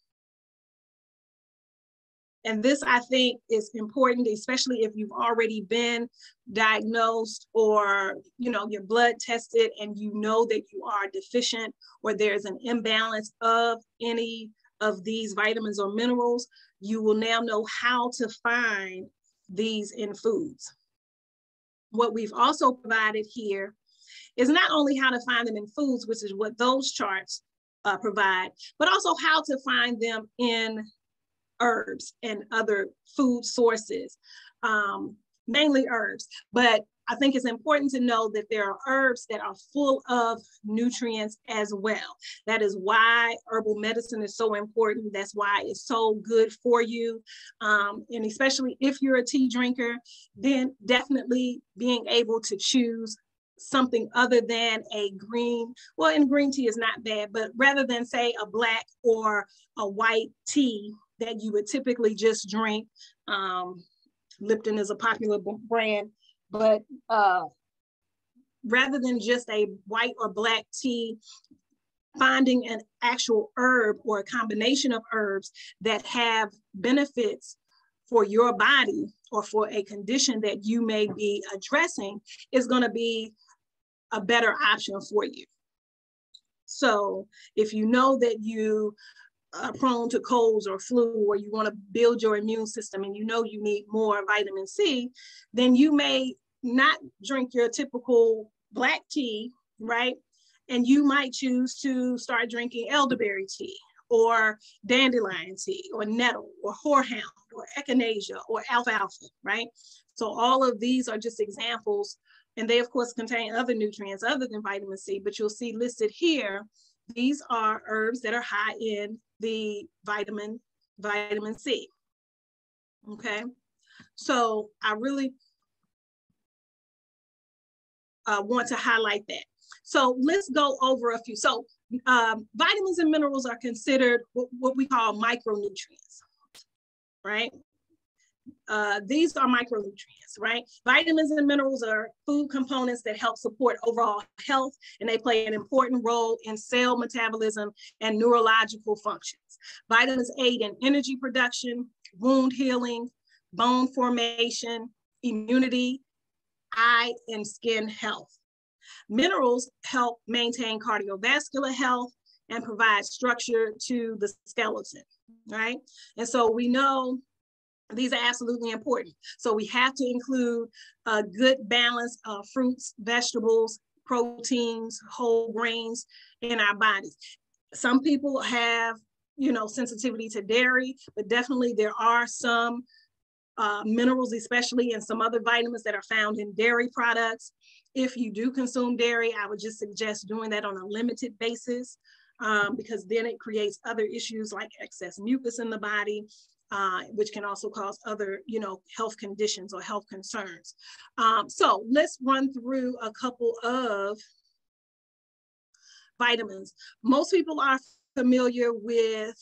And this, I think, is important, especially if you've already been diagnosed or, you know, your blood tested and you know that you are deficient or there's an imbalance of any of these vitamins or minerals. You will now know how to find these in foods. What we've also provided here is not only how to find them in foods, which is what those charts provide, but also how to find them in herbs and other food sources, mainly herbs. But I think it's important to know that there are herbs that are full of nutrients as well. That is why herbal medicine is so important. That's why it's so good for you. And especially if you're a tea drinker, then definitely being able to choose something other than a green, well, and green tea is not bad, but rather than say a black or a white tea that you would typically just drink. Lipton is a popular brand, but rather than just a white or black tea, finding an actual herb or a combination of herbs that have benefits for your body or for a condition that you may be addressing is going to be a better option for you. So if you know that you are prone to colds or flu, or you want to build your immune system and you know you need more vitamin C, then you may not drink your typical black tea, right? And you might choose to start drinking elderberry tea or dandelion tea or nettle or horehound or echinacea or alfalfa, right? So all of these are just examples, and they of course contain other nutrients other than vitamin C, but you'll see listed here, these are herbs that are high in the vitamin C, okay? So I really want to highlight that. So let's go over a few. So vitamins and minerals are considered what we call micronutrients, right? these are micronutrients, right? Vitamins and minerals are food components that help support overall health, and they play an important role in cell metabolism and neurological functions. Vitamins aid in energy production, wound healing, bone formation, immunity, eye and skin health. Minerals help maintain cardiovascular health and provide structure to the skeleton, right? And so we know these are absolutely important. So we have to include a good balance of fruits, vegetables, proteins, whole grains in our bodies. Some people have, you know, sensitivity to dairy, but definitely there are some minerals, especially, and some other vitamins that are found in dairy products. If you do consume dairy, I would just suggest doing that on a limited basis, because then it creates other issues like excess mucus in the body, which can also cause other, you know, health conditions or health concerns. So let's run through a couple of vitamins. Most people are familiar with,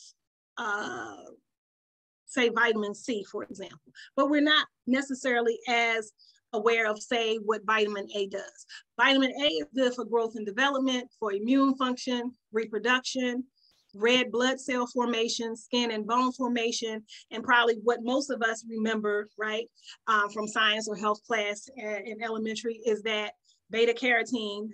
say, vitamin C, for example, but we're not necessarily as aware of, say, what vitamin A does. Vitamin A is good for growth and development, for immune function, reproduction, red blood cell formation, skin and bone formation, and probably what most of us remember, right, from science or health class in elementary, is that beta carotene,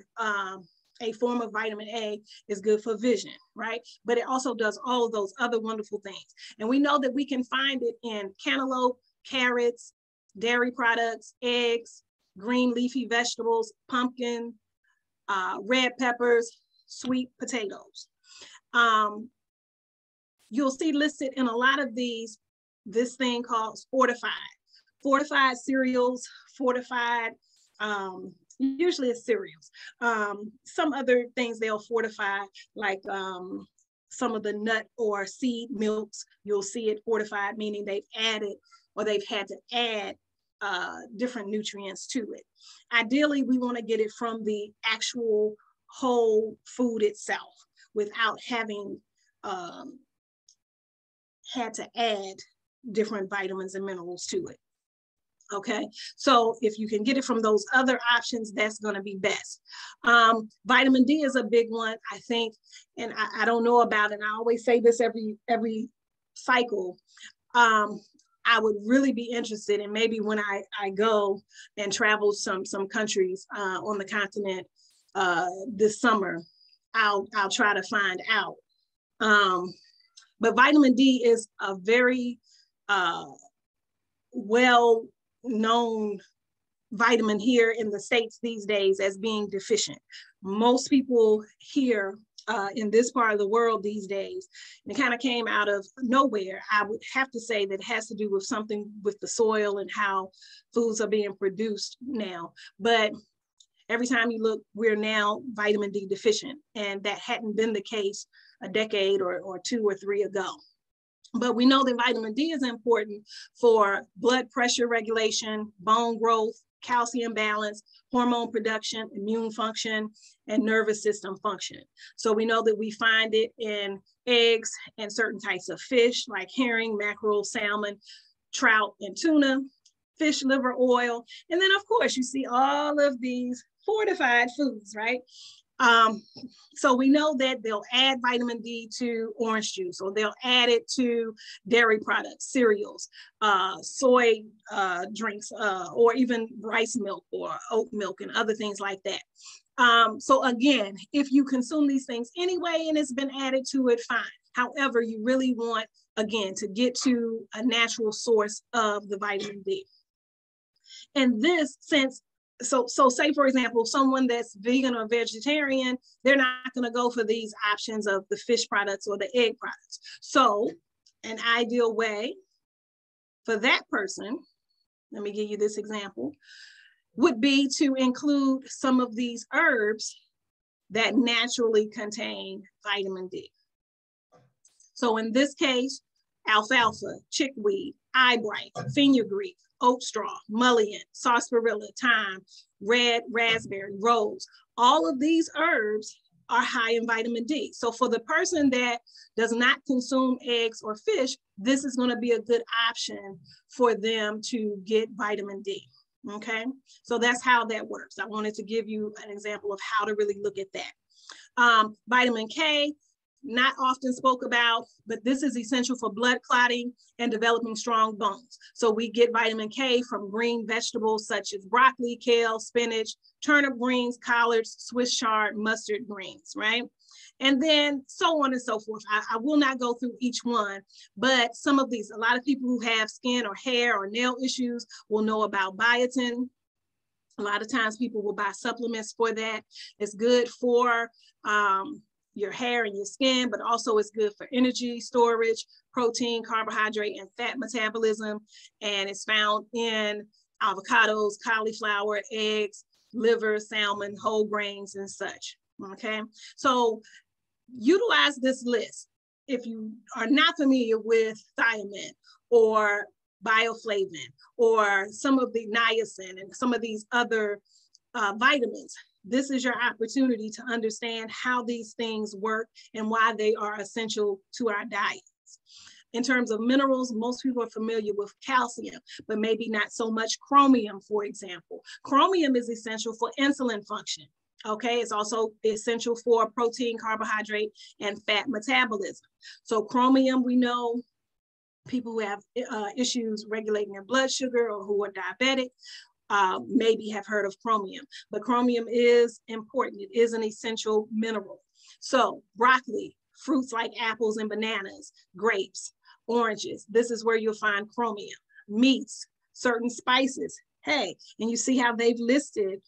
a form of vitamin A, is good for vision, right? But it also does all of those other wonderful things. And we know that we can find it in cantaloupe, carrots, dairy products, eggs, green leafy vegetables, pumpkin, red peppers, sweet potatoes. You'll see listed in a lot of these, this thing called fortified cereals, fortified, usually it's cereals. Some other things they'll fortify, like some of the nut or seed milks, you'll see it fortified, meaning they've added or they've had to add different nutrients to it. Ideally, we want to get it from the actual whole food itself without having had to add different vitamins and minerals to it. Okay, so if you can get it from those other options, that's going to be best. Vitamin D is a big one, I think, and I don't know about it. I always say this every cycle. I would really be interested, and maybe when I go and travel some countries on the continent this summer, I'll try to find out. But vitamin D is a very well-known vitamin here in the States these days as being deficient. Most people here in this part of the world these days, and it kind of came out of nowhere. I would have to say that it has to do with something with the soil and how foods are being produced now. But every time you look, we're now vitamin D deficient, and that hadn't been the case a decade or 2 or 3 ago. But we know that vitamin D is important for blood pressure regulation, bone growth, calcium balance, hormone production, immune function, and nervous system function. So we know that we find it in eggs and certain types of fish like herring, mackerel, salmon, trout, and tuna, fish liver oil. And then of course you see all of these fortified foods, right? So we know that they'll add vitamin D to orange juice, or they'll add it to dairy products, cereals, soy drinks, or even rice milk or oat milk and other things like that. So again, if you consume these things anyway and it's been added to it, fine. However, you really want, again, to get to a natural source of the vitamin D. And this, so say, for example, someone that's vegan or vegetarian, they're not going to go for these options of the fish products or the egg products. So an ideal way for that person, let me give you this example, would be to include some of these herbs that naturally contain vitamin D. So in this case, alfalfa, chickweed, eyebright, fenugreek, oat straw, mullein, sarsaparilla, thyme, red raspberry, rose. All of these herbs are high in vitamin D. So for the person that does not consume eggs or fish, this is going to be a good option for them to get vitamin D. Okay, so that's how that works. I wanted to give you an example of how to really look at that. Vitamin K, not often spoke about, but this is essential for blood clotting and developing strong bones. So we get vitamin K from green vegetables such as broccoli, kale, spinach, turnip greens, collards, Swiss chard, mustard greens, right? And then so on and so forth. I will not go through each one, but some of these, a lot of people who have skin or hair or nail issues will know about biotin. A lot of times people will buy supplements for that. It's good for your hair and your skin, but also it's good for energy storage, protein, carbohydrate, and fat metabolism. And it's found in avocados, cauliflower, eggs, liver, salmon, whole grains, and such. Okay, so utilize this list. If you are not familiar with thiamine or bioflavin or some of the niacin and some of these other vitamins, this is your opportunity to understand how these things work and why they are essential to our diets. In terms of minerals, most people are familiar with calcium, but maybe not so much chromium, for example. Chromium is essential for insulin function. Okay, it's also essential for protein, carbohydrate, and fat metabolism. So chromium, we know people who have issues regulating their blood sugar or who are diabetic maybe have heard of chromium, but chromium is important. It is an essential mineral. So broccoli, fruits like apples and bananas, grapes, oranges, this is where you'll find chromium. Meats, certain spices. Hey, and you see how they've listed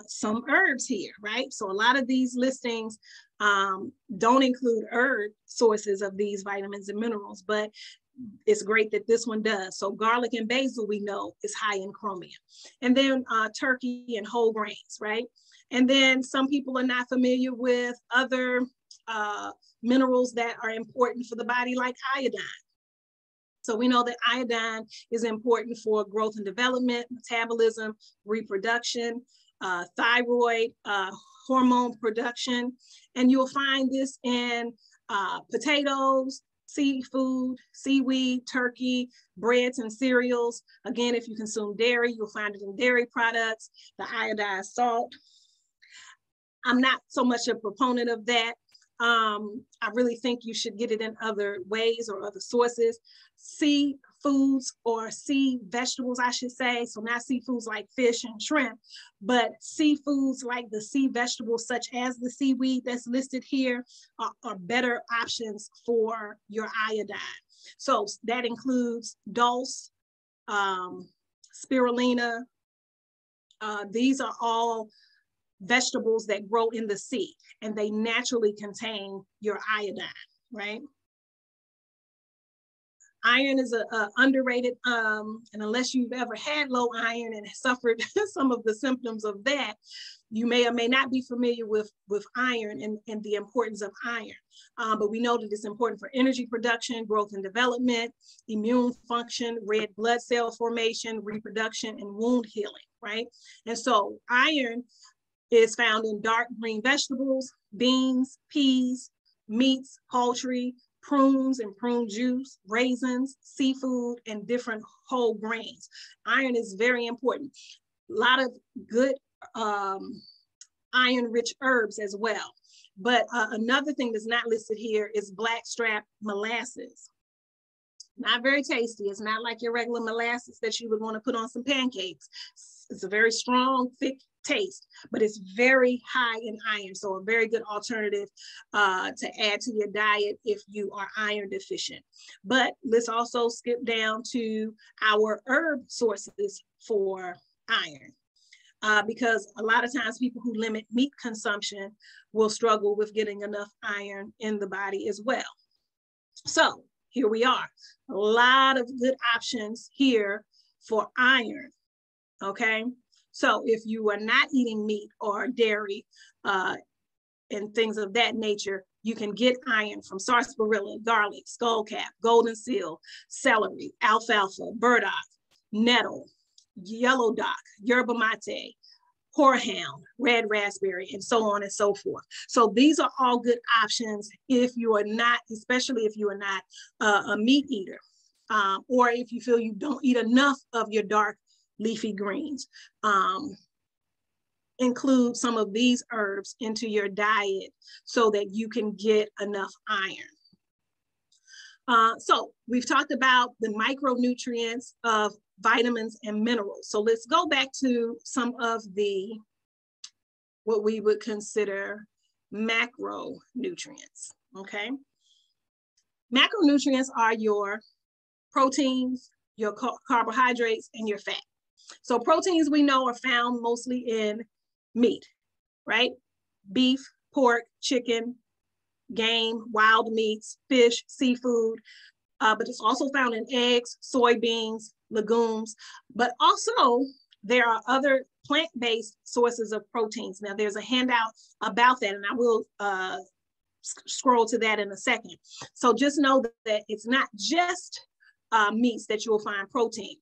some herbs here, right? So a lot of these listings don't include herb sources of these vitamins and minerals, but it's great that this one does. So garlic and basil, we know, is high in chromium. And then turkey and whole grains, right? And then some people are not familiar with other minerals that are important for the body, like iodine. So we know that iodine is important for growth and development, metabolism, reproduction, thyroid, hormone production. And you'll find this in potatoes, seafood, seaweed, turkey, breads and cereals. Again, if you consume dairy, you'll find it in dairy products, the iodized salt. I'm not so much a proponent of that. I really think you should get it in other ways or other sources. Sea foods or sea vegetables, I should say. So not seafoods like fish and shrimp, but seafoods like the sea vegetables, such as the seaweed that's listed here, are better options for your iodine. So that includes dulse, spirulina. These are all vegetables that grow in the sea, and they naturally contain your iodine, right? Iron is a underrated, and unless you've ever had low iron and suffered some of the symptoms of that, you may or may not be familiar with iron and the importance of iron. But we know that it's important for energy production, growth and development, immune function, red blood cell formation, reproduction, and wound healing, right? And so iron is found in dark green vegetables, beans, peas, meats, poultry, prunes and prune juice, raisins, seafood, and different whole grains. Iron is very important. A lot of good iron-rich herbs as well. But another thing that's not listed here is Blackstrap Molasses. Not very tasty. It's not like your regular molasses that you would want to put on some pancakes. It's a very strong, thick taste, but it's very high in iron. So a very good alternative to add to your diet if you are iron deficient. But let's also skip down to our herb sources for iron. Because a lot of times people who limit meat consumption will struggle with getting enough iron in the body as well. So here we are, a lot of good options here for iron, okay? So if you are not eating meat or dairy and things of that nature, you can get iron from sarsaparilla, garlic, skullcap, golden seal, celery, alfalfa, burdock, nettle, yellow dock, yerba mate, horehound, red raspberry, and so on and so forth. So these are all good options if you are not, especially if you are not a meat eater, or if you feel you don't eat enough of your dark leafy greens. Include some of these herbs into your diet so that you can get enough iron. So we've talked about the micronutrients of vitamins and minerals. So let's go back to some of the, what we would consider macronutrients, okay? Macronutrients are your proteins, your carbohydrates, and your fat. So proteins we know are found mostly in meat, right? Beef, pork, chicken, game, wild meats, fish, seafood, but it's also found in eggs, soybeans, legumes, but also there are other plant-based sources of proteins. Now there's a handout about that, and I will scroll to that in a second. So just know that it's not just meats that you will find protein.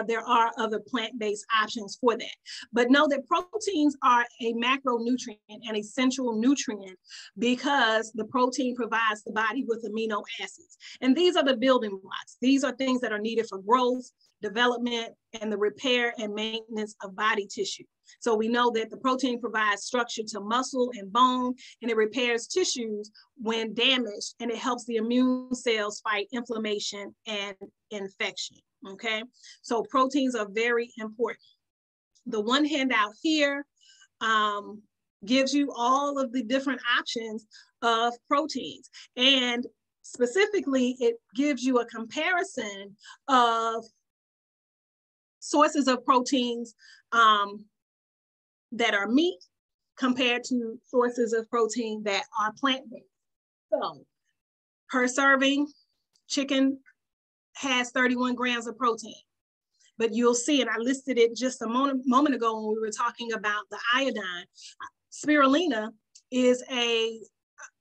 There are other plant-based options for that. But know that proteins are a macronutrient, an essential nutrient, because the protein provides the body with amino acids. And these are the building blocks. These are things that are needed for growth, development, and the repair and maintenance of body tissue. So we know that the protein provides structure to muscle and bone, and it repairs tissues when damaged, and it helps the immune cells fight inflammation and infection. Okay, so proteins are very important. The one handout here gives you all of the different options of proteins, and specifically it gives you a comparison of sources of proteins that are meat compared to sources of protein that are plant-based. So per serving, chicken has 31 grams of protein. But you'll see, and I listed it just a moment ago when we were talking about the iodine. Spirulina is a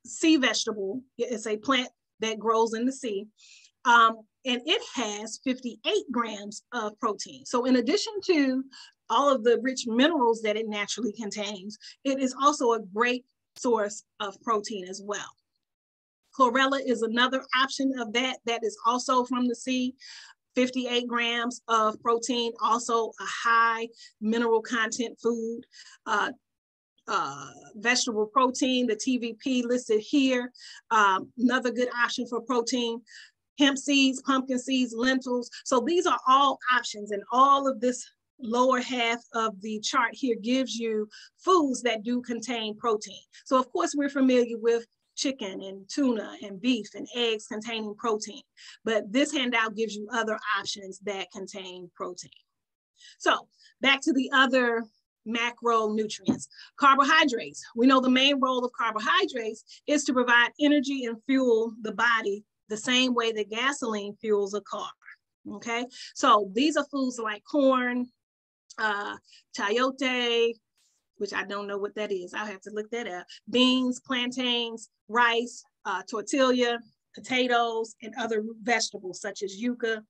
sea vegetable. It's a plant that grows in the sea. And it has 58 grams of protein. So in addition to all of the rich minerals that it naturally contains, it is also a great source of protein as well. Chlorella is another option of that is also from the sea. 58 grams of protein, also a high mineral content food. Vegetable protein, the TVP listed here, another good option for protein. Hemp seeds, pumpkin seeds, lentils. So these are all options, and all of this lower half of the chart here gives you foods that do contain protein. So of course we're familiar with chicken and tuna and beef and eggs containing protein, but this handout gives you other options that contain protein. So back to the other macronutrients. Carbohydrates. We know the main role of carbohydrates is to provide energy and fuel the body the same way that gasoline fuels a car. Okay, so these are foods like corn, chayote, which I don't know what that is. I'll have to look that up. Beans, plantains, rice, tortilla, potatoes, and other vegetables such as yuca.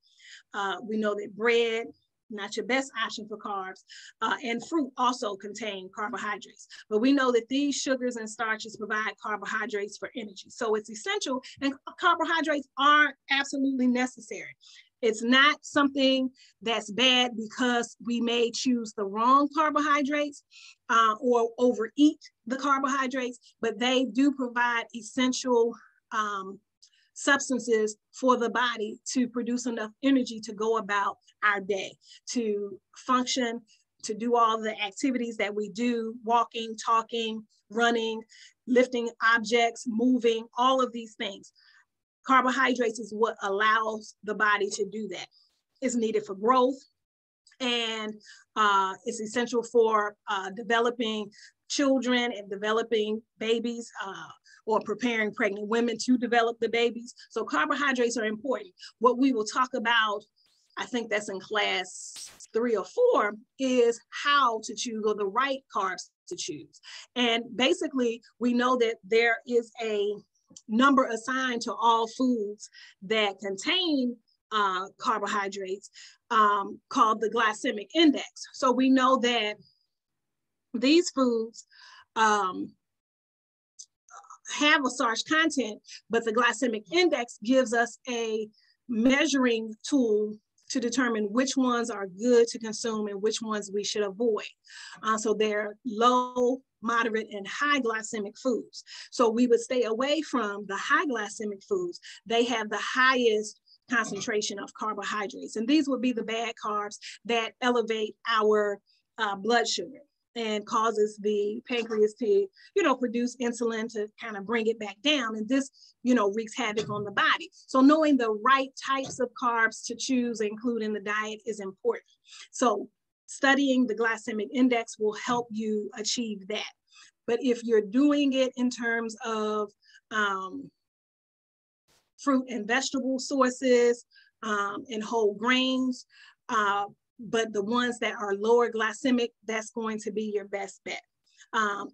We know that bread, not your best option for carbs, and fruit also contain carbohydrates. But we know that these sugars and starches provide carbohydrates for energy. So it's essential, and carbohydrates are absolutely necessary. It's not something that's bad because we may choose the wrong carbohydrates or overeat the carbohydrates, but they do provide essential substances for the body to produce enough energy to go about our day, to function, to do all the activities that we do, walking, talking, running, lifting objects, moving, all of these things. Carbohydrates is what allows the body to do that. It's needed for growth, and it's essential for developing children and developing babies, or preparing pregnant women to develop the babies. So carbohydrates are important. What we will talk about, I think that's in class 3 or 4, is how to choose, or the right carbs to choose. And basically, we know that there is a number assigned to all foods that contain carbohydrates called the glycemic index. So we know that These foods have a starch content, but the glycemic index gives us a measuring tool to determine which ones are good to consume and which ones we should avoid. So they're low, moderate, and high glycemic foods. So we would stay away from the high glycemic foods. They have the highest concentration of carbohydrates. And these would be the bad carbs that elevate our blood sugar and causes the pancreas to, produce insulin to kind of bring it back down. And this, wreaks havoc on the body. So knowing the right types of carbs to choose and include in the diet is important. So studying the glycemic index will help you achieve that. But if you're doing it in terms of fruit and vegetable sources and whole grains, but the ones that are lower glycemic, that's going to be your best bet,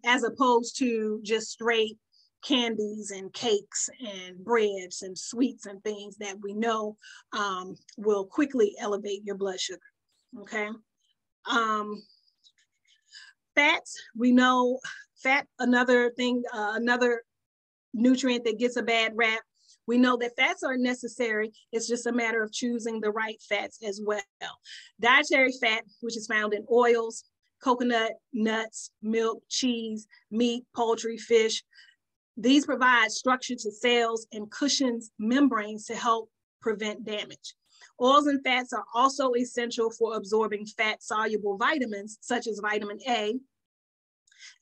as opposed to just straight candies and cakes and breads and sweets and things that we know will quickly elevate your blood sugar, okay? Fats, we know fat, another thing, another nutrient that gets a bad rap. We know that fats are necessary. It's just a matter of choosing the right fats as well. Dietary fat, which is found in oils, coconut, nuts, milk, cheese, meat, poultry, fish. These provide structure to cells and cushions membranes to help prevent damage. Oils and fats are also essential for absorbing fat-soluble vitamins, such as vitamin A,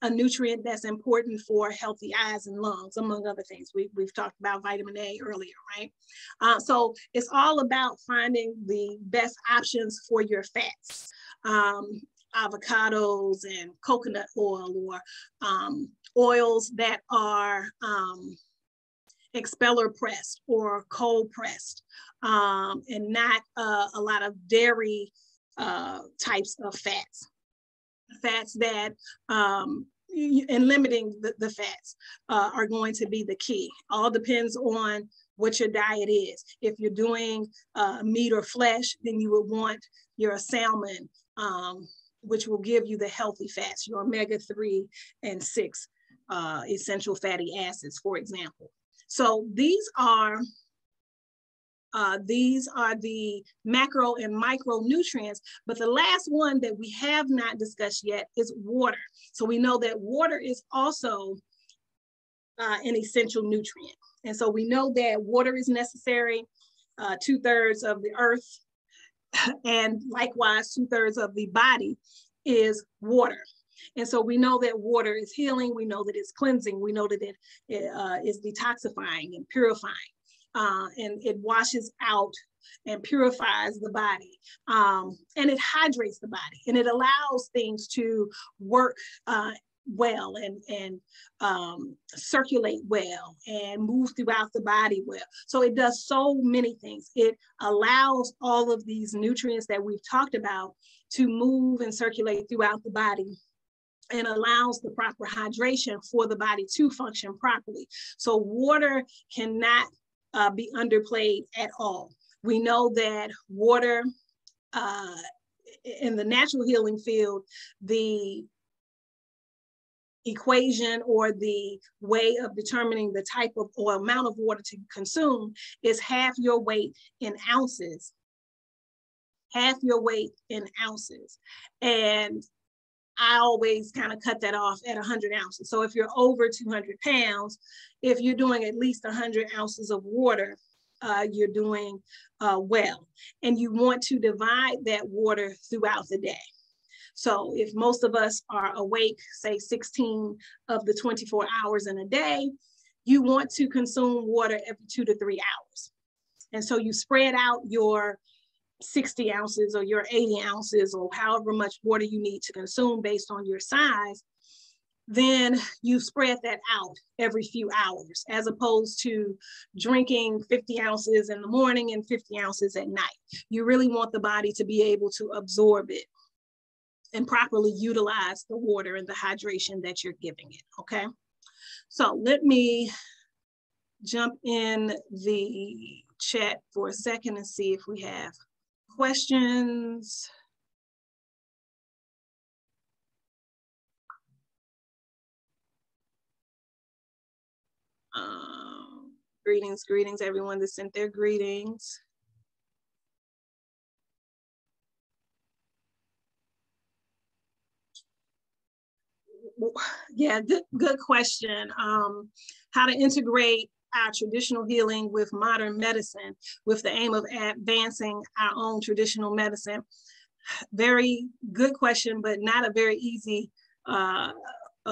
a nutrient that's important for healthy eyes and lungs, among other things. We've talked about vitamin A earlier, right? So it's all about finding the best options for your fats. Avocados and coconut oil, or oils that are expeller pressed or cold pressed, and not a lot of dairy types of fats. Fats that, and limiting the fats are going to be the key. All depends on what your diet is. If you're doing meat or flesh, then you would want your salmon, which will give you the healthy fats, your omega-3 and 6 essential fatty acids, for example. So these are the macro and micronutrients, but the last one that we have not discussed yet is water. So we know that water is also an essential nutrient. And so we know that water is necessary, 2/3 of the earth, and likewise 2/3 of the body is water. And so we know that water is healing, we know that it's cleansing, we know that it is detoxifying and purifying. And it washes out and purifies the body, and it hydrates the body, and it allows things to work well and circulate well and move throughout the body well. So it does so many things. It allows all of these nutrients that we've talked about to move and circulate throughout the body, and allows the proper hydration for the body to function properly. So water cannot be underplayed at all. We know that water, in the natural healing field, the equation or the way of determining the type of or amount of water to consume is half your weight in ounces. Half your weight in ounces. And I always kind of cut that off at 100 ounces. So if you're over 200 pounds, if you're doing at least 100 ounces of water, you're doing well. And you want to divide that water throughout the day. So if most of us are awake, say 16 of the 24 hours in a day, you want to consume water every 2 to 3 hours. And so you spread out your 60 ounces or your 80 ounces or however much water you need to consume based on your size, then you spread that out every few hours, as opposed to drinking 50 ounces in the morning and 50 ounces at night. You really want the body to be able to absorb it and properly utilize the water and the hydration that you're giving it, okay? So let me jump in the chat for a second and see if we have questions. Greetings, greetings, everyone that sent their greetings. Yeah, good question. How to integrate our traditional healing with modern medicine with the aim of advancing our own traditional medicine. Very good question, but not a very easy, a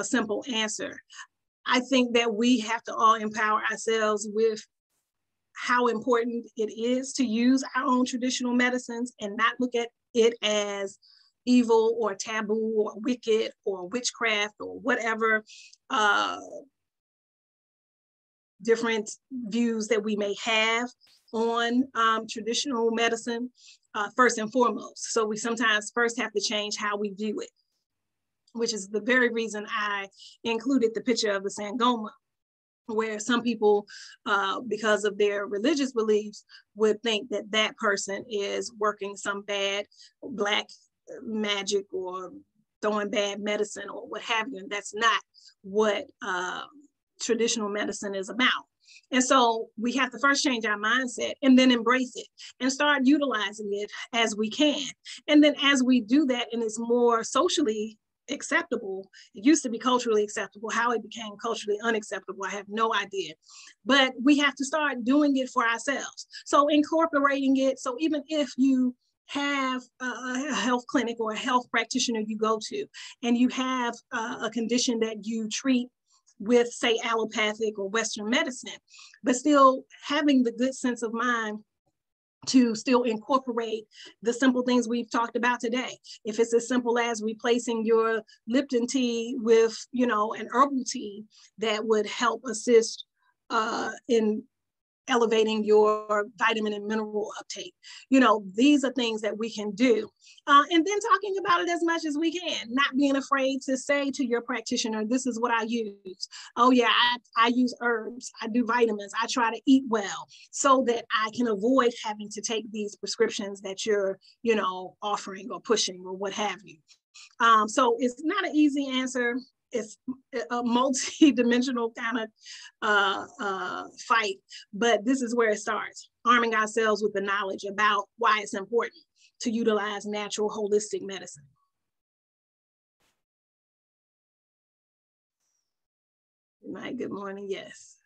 simple answer. I think that we have to all empower ourselves with how important it is to use our own traditional medicines and not look at it as evil or taboo or wicked or witchcraft or whatever different views that we may have on traditional medicine, first and foremost. So we sometimes first have to change how we view it, which is the very reason I included the picture of the Sangoma, where some people, because of their religious beliefs, would think that that person is working some bad black magic or throwing bad medicine or what have you. And that's not what traditional medicine is about. And so we have to first change our mindset and then embrace it and start utilizing it as we can. And then as we do that, and it's more socially acceptable, it used to be culturally acceptable. How it became culturally unacceptable, I have no idea. But we have to start doing it for ourselves. So incorporating it. So even if you have a health clinic or a health practitioner you go to, and you have a condition that you treat with, say, allopathic or Western medicine, but still having the good sense of mind to still incorporate the simple things we've talked about today. If it's as simple as replacing your Lipton tea with, you know, an herbal tea that would help assist in elevating your vitamin and mineral uptake. You know, these are things that we can do. And then talking about it as much as we can, not being afraid to say to your practitioner, this is what I use. Oh yeah, I use herbs, I do vitamins, I try to eat well so that I can avoid having to take these prescriptions that you're, you know, offering or pushing or what have you. So it's not an easy answer. It's a multi-dimensional kind of fight, but this is where it starts, arming ourselves with the knowledge about why it's important to utilize natural holistic medicine. Good morning, yes.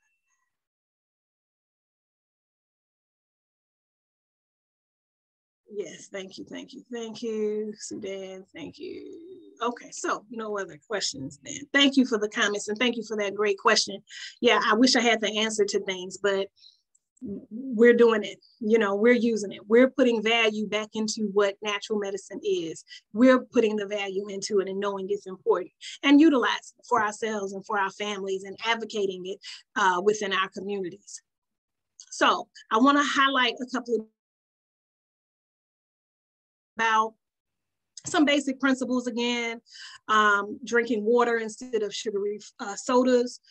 Yes, thank you, Sudan, thank you. Okay, so no other questions then. Thank you for the comments and thank you for that great question. Yeah, I wish I had the answer to things, but we're doing it. You know, we're using it. We're putting value back into what natural medicine is. We're putting the value into it and knowing it's important and utilizing it for ourselves and for our families and advocating it within our communities. So I want to highlight a couple of about some basic principles again, drinking water instead of sugary sodas.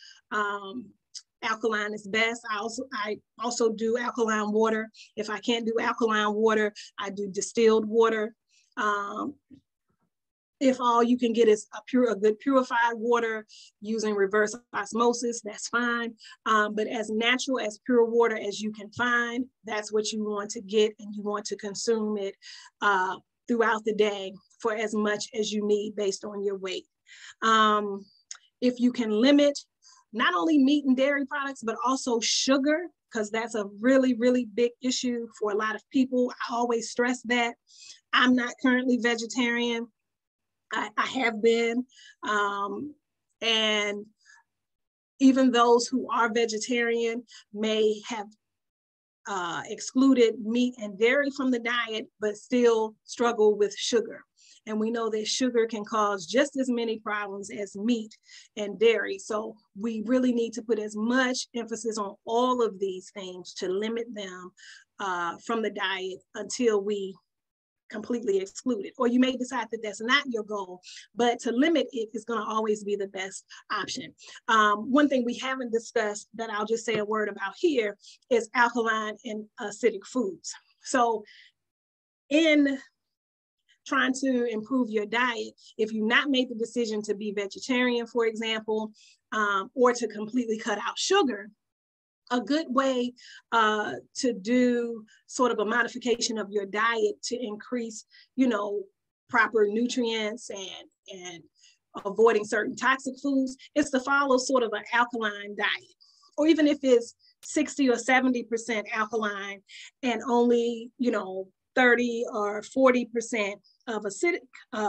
Alkaline is best. I also do alkaline water. If I can't do alkaline water, I do distilled water. If all you can get is a good purified water using reverse osmosis, that's fine. But as natural, as pure water as you can find, that's what you want to get, and you want to consume it throughout the day for as much as you need based on your weight. If you can limit not only meat and dairy products, but also sugar, because that's a really, really big issue for a lot of people. I always stress that. I'm not currently vegetarian. I have been, and even those who are vegetarian may have excluded meat and dairy from the diet, but still struggle with sugar. And we know that sugar can cause just as many problems as meat and dairy. So we really need to put as much emphasis on all of these things to limit them from the diet until we completely exclude it. Or you may decide that that's not your goal, but to limit it is going to always be the best option. One thing we haven't discussed that I'll just say a word about here is alkaline and acidic foods. So in trying to improve your diet, if you've not made the decision to be vegetarian, for example, or to completely cut out sugar, a good way to do sort of a modification of your diet to increase, proper nutrients and avoiding certain toxic foods is to follow sort of an alkaline diet. Or even if it's 60 or 70% alkaline and only, 30 or 40% of acidic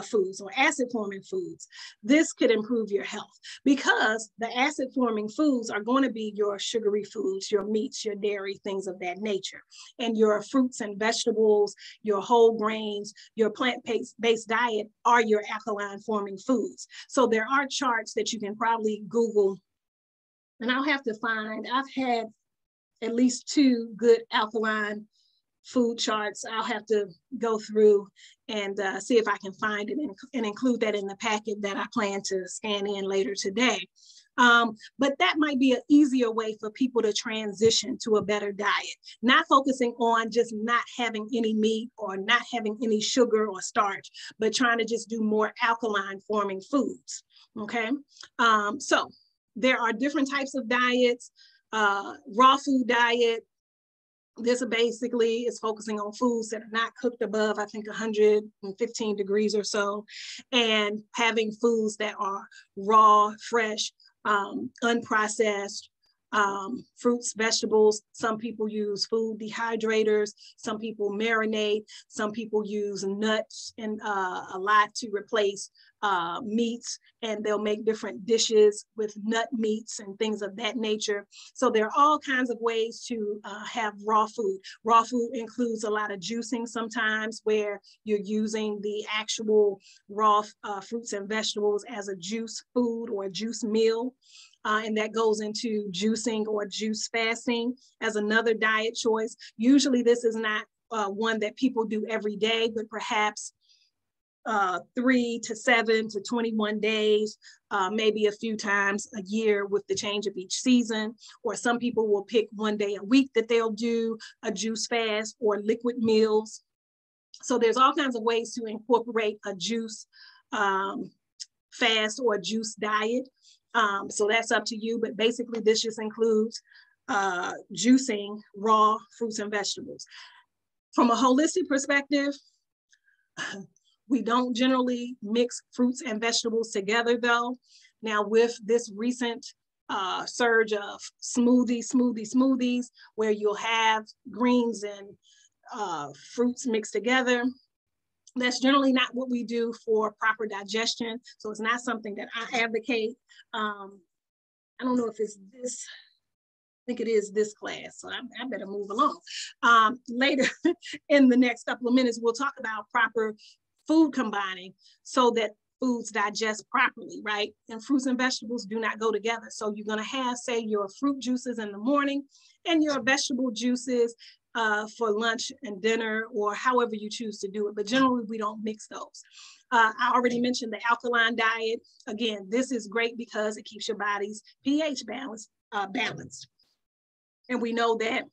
foods or acid forming foods, this could improve your health, because the acid forming foods are going to be your sugary foods, your meats, your dairy, things of that nature, and your fruits and vegetables, your whole grains, your plant-based diet are your alkaline forming foods. So there are charts that you can probably Google, and I've had at least 2 good alkaline food charts. I'll have to go through and see if I can find it and include that in the packet that I plan to scan in later today. But that might be an easier way for people to transition to a better diet, not focusing on just not having any meat or not having any sugar or starch, but trying to just do more alkaline forming foods, okay? So there are different types of diets. Raw food diet, this basically is focusing on foods that are not cooked above, I think, 115 degrees or so, and having foods that are raw, fresh, unprocessed, fruits, vegetables. Some people use food dehydrators, some people marinate, some people use nuts and a lot to replace meats, and they'll make different dishes with nut meats and things of that nature. So there are all kinds of ways to have raw food. Raw food includes a lot of juicing sometimes, where you're using the actual raw fruits and vegetables as a juice food or a juice meal. And that goes into juicing or juice fasting as another diet choice. Usually this is not one that people do every day, but perhaps 3 to 7 to 21 days, maybe a few times a year with the change of each season. Or some people will pick one day a week that they'll do a juice fast or liquid meals. So there's all kinds of ways to incorporate a juice fast or a juice diet. So that's up to you, but basically this just includes juicing raw fruits and vegetables. From a holistic perspective, we don't generally mix fruits and vegetables together though. Now with this recent surge of smoothies, where you'll have greens and fruits mixed together, that's generally not what we do for proper digestion. So it's not something that I advocate. I don't know if it's this, I think it is this class, so I better move along. Later in the next couple of minutes, we'll talk about proper food combining so that foods digest properly, right? And fruits and vegetables do not go together. So you're gonna have, say, your fruit juices in the morning and your vegetable juices for lunch and dinner, or however you choose to do it. But generally, we don't mix those. I already mentioned the alkaline diet. Again, this is great because it keeps your body's pH balanced. And we know that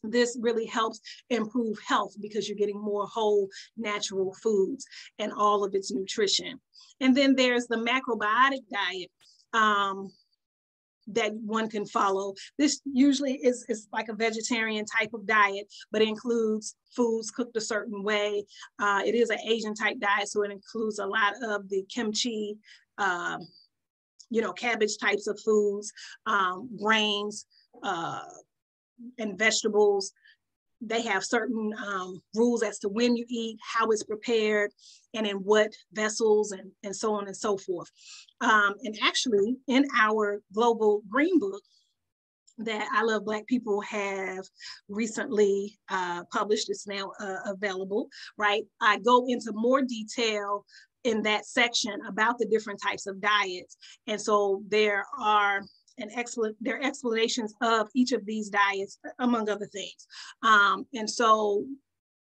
this really helps improve health because you're getting more whole natural foods and all of its nutrition. And then there's the macrobiotic diet that one can follow. This usually is like a vegetarian type of diet, but it includes foods cooked a certain way. It is an Asian type diet, so it includes a lot of the kimchi, cabbage types of foods, grains, and vegetables. They have certain rules as to when you eat, how it's prepared, and in what vessels, and so on and so forth. And actually, in our Global Green Book that I Love Black People have recently published, it's now available, right? I go into more detail in that section about the different types of diets. And so there are there are explanations of each of these diets, among other things. And so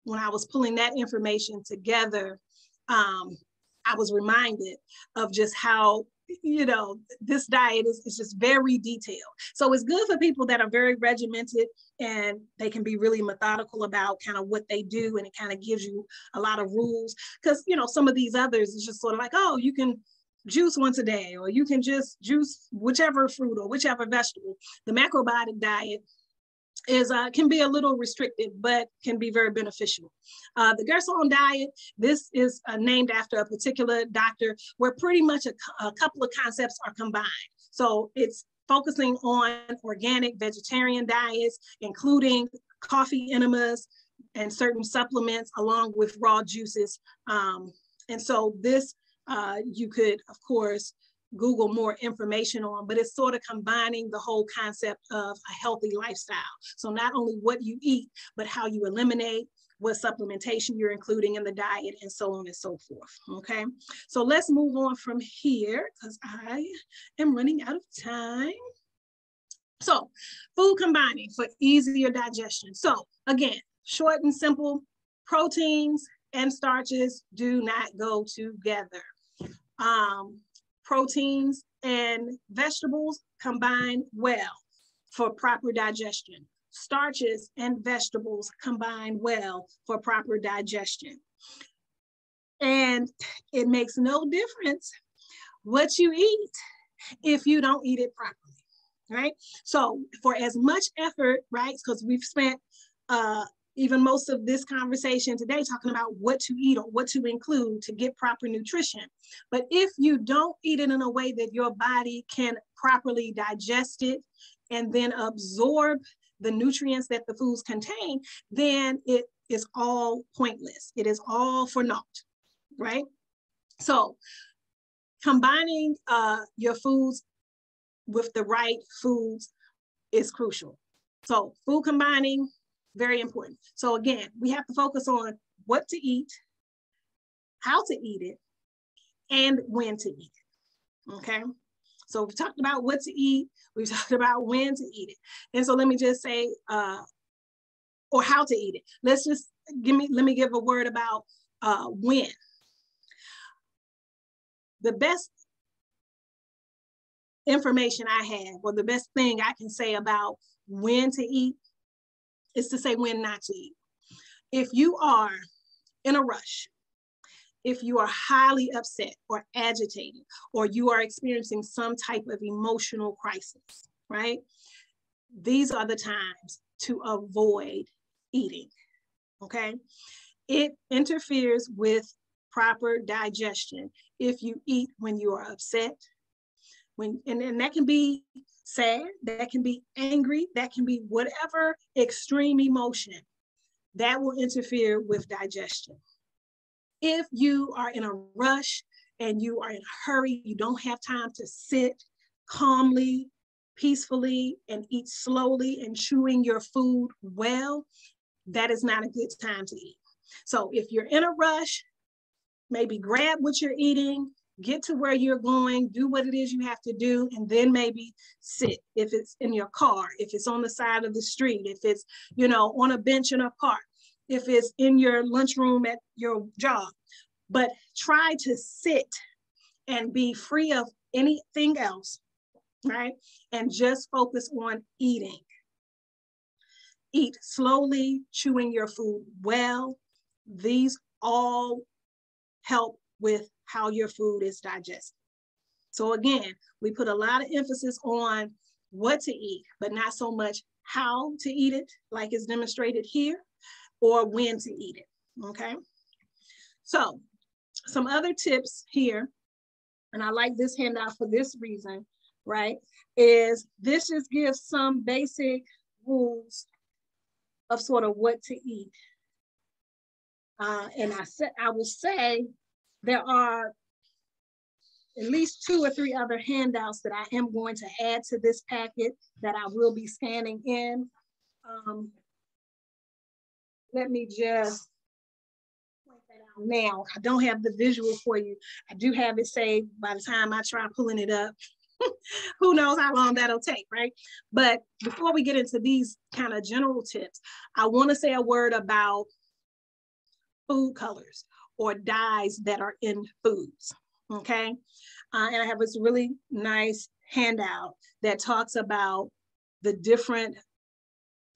when I was pulling that information together, I was reminded of just how, this diet is just very detailed. So it's good for people that are very regimented and they can be really methodical about kind of what they do, and it kind of gives you a lot of rules. Because, some of these others is just sort of like, oh, you can juice once a day, or you can just juice whichever fruit or whichever vegetable. The macrobiotic diet is can be a little restrictive, but can be very beneficial. The Gerson Diet, this is named after a particular doctor, where pretty much a couple of concepts are combined. So it's focusing on organic vegetarian diets, including coffee enemas and certain supplements, along with raw juices. And so this, you could, of course, Google more information on, but it's sort of combining the whole concept of a healthy lifestyle. So not only what you eat, but how you eliminate, what supplementation you're including in the diet, and so on and so forth, okay? So let's move on from here, because I am running out of time. So food combining for easier digestion. So again, short and simple, proteins and starches do not go together. Proteins and vegetables combine well for proper digestion. Starches and vegetables combine well for proper digestion. And it makes no difference what you eat if you don't eat it properly, right? So for as much effort, right, because we've spent even most of this conversation today talking about what to eat or what to include to get proper nutrition. But if you don't eat it in a way that your body can properly digest it and then absorb the nutrients that the foods contain, then it is all pointless. It is all for naught, right? So combining your foods with the right foods is crucial. So food combining, very important. So again, we have to focus on what to eat, how to eat it, and when to eat it, okay? So we've talked about what to eat, we've talked about when to eat it. And so let me just say, or how to eat it. Let me give a word about when. The best information I have, or the best thing I can say about when to eat, is to say when not to eat. If you are in a rush, if you are highly upset or agitated, or you are experiencing some type of emotional crisis, right? These are the times to avoid eating, okay? It interferes with proper digestion if you eat when you are upset, and that can be sad, that can be angry, that can be whatever extreme emotion that will interfere with digestion. If you are in a rush and you are in a hurry, you don't have time to sit calmly, peacefully, and eat slowly and chewing your food well, that is not a good time to eat. So if you're in a rush, maybe grab what you're eating, get to where you're going, do what it is you have to do, and then maybe sit. If it's in your car, if it's on the side of the street, if it's, on a bench in a park, if it's in your lunchroom at your job. But try to sit and be free of anything else, right? And just focus on eating. Eat slowly, chewing your food well. These all help with how your food is digested. So again, we put a lot of emphasis on what to eat, but not so much how to eat it, like is demonstrated here, or when to eat it, okay? So some other tips here, and I like this handout for this reason, right, is this just gives some basic rules of sort of what to eat. And I will say there are at least 2 or 3 other handouts that I am going to add to this packet that I will be scanning in. Let me just point that out now. I don't have the visual for you. I do have it saved by the time I try pulling it up. Who knows how long that'll take, right? But before we get into these kind of general tips, I want to say a word about food colors or dyes that are in foods, okay? And I have this really nice handout that talks about the different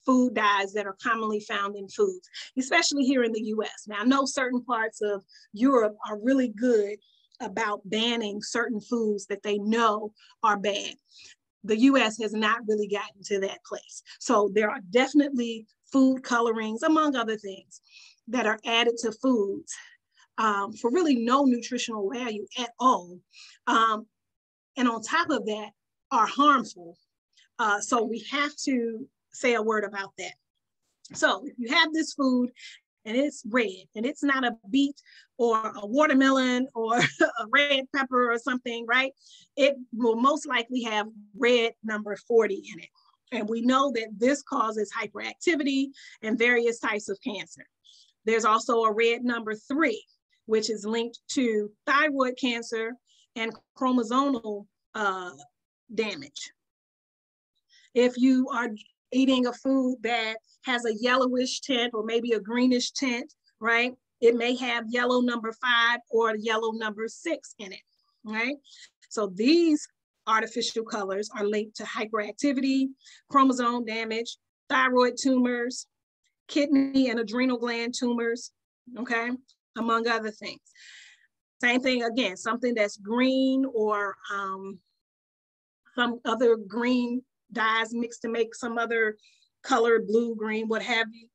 food dyes that are commonly found in foods, especially here in the US. Now, I know certain parts of Europe are really good about banning certain foods that they know are bad. The US has not really gotten to that place. So there are definitely food colorings, among other things, that are added to foods for really no nutritional value at all. And on top of that, are harmful. So we have to say a word about that. So if you have this food and it's red and it's not a beet or a watermelon or a red pepper or something, right? It will most likely have red number 40 in it. And we know that this causes hyperactivity and various types of cancer. There's also a red number 3, which is linked to thyroid cancer and chromosomal damage. If you are eating a food that has a yellowish tint or maybe a greenish tint, right? It may have yellow number 5 or yellow number 6 in it, right? So these artificial colors are linked to hyperactivity, chromosome damage, thyroid tumors, kidney and adrenal gland tumors, okay? Among other things. Same thing again, something that's green or some other green dyes mixed to make some other color, blue, green, what have you.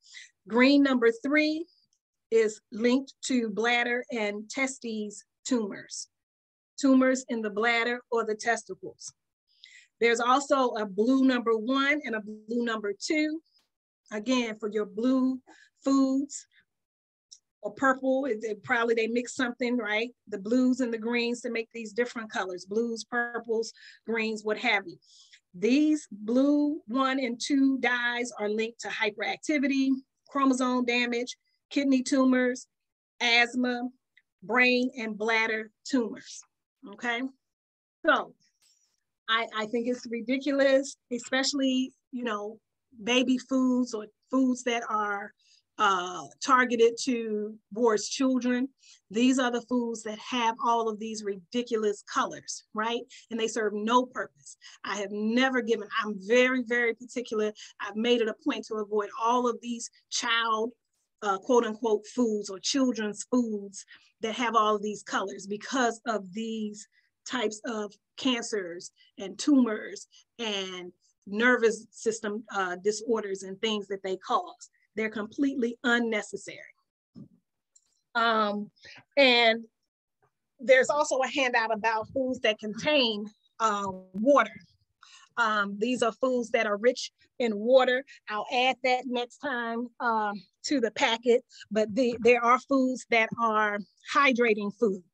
Green number 3 is linked to bladder and testes tumors. Tumors in the bladder or the testicles. There's also a blue number 1 and a blue number 2. Again, for your blue foods, or purple, probably they mix something, right? The blues and the greens to make these different colors, blues, purples, greens, what have you. These blue 1 and 2 dyes are linked to hyperactivity, chromosome damage, kidney tumors, asthma, brain and bladder tumors, okay? So I think it's ridiculous, especially, you know, baby foods or foods that are targeted towards children. These are the foods that have all of these ridiculous colors, right? And they serve no purpose. I have never given, I'm very, very particular. I've made it a point to avoid all of these child, quote unquote, foods or children's foods that have all of these colors because of these types of cancers and tumors and nervous system disorders and things that they cause. They're completely unnecessary. And there's also a handout about foods that contain water. These are foods that are rich in water. I'll add that next time to the packet, but there are foods that are hydrating foods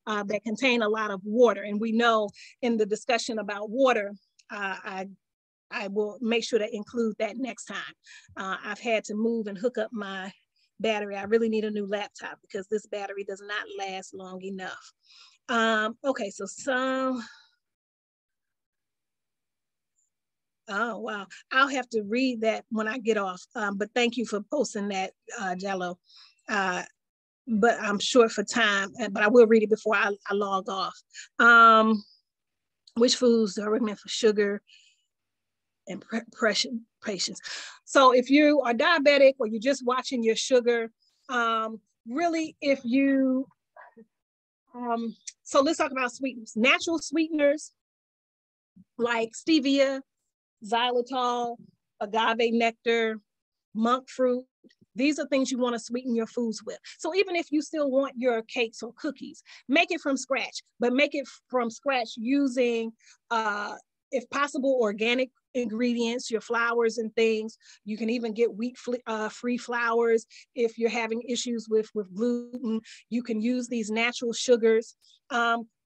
that contain a lot of water. And we know in the discussion about water, I will make sure to include that next time. I've had to move and hook up my battery. I really need a new laptop because this battery does not last long enough. Okay, so oh, wow. I'll have to read that when I get off, but thank you for posting that, Jello. But I'm short for time, but I will read it before I log off. Which foods are recommended for sugar and patients? So if you are diabetic or you're just watching your sugar, really if you, so let's talk about sweeteners. Natural sweeteners like stevia, xylitol, agave nectar, monk fruit. These are things you want to sweeten your foods with. So even if you still want your cakes or cookies, make it from scratch, but make it from scratch using, if possible, organic ingredients, your flours and things. You can even get wheat-free flours. If you're having issues with gluten, you can use these natural sugars.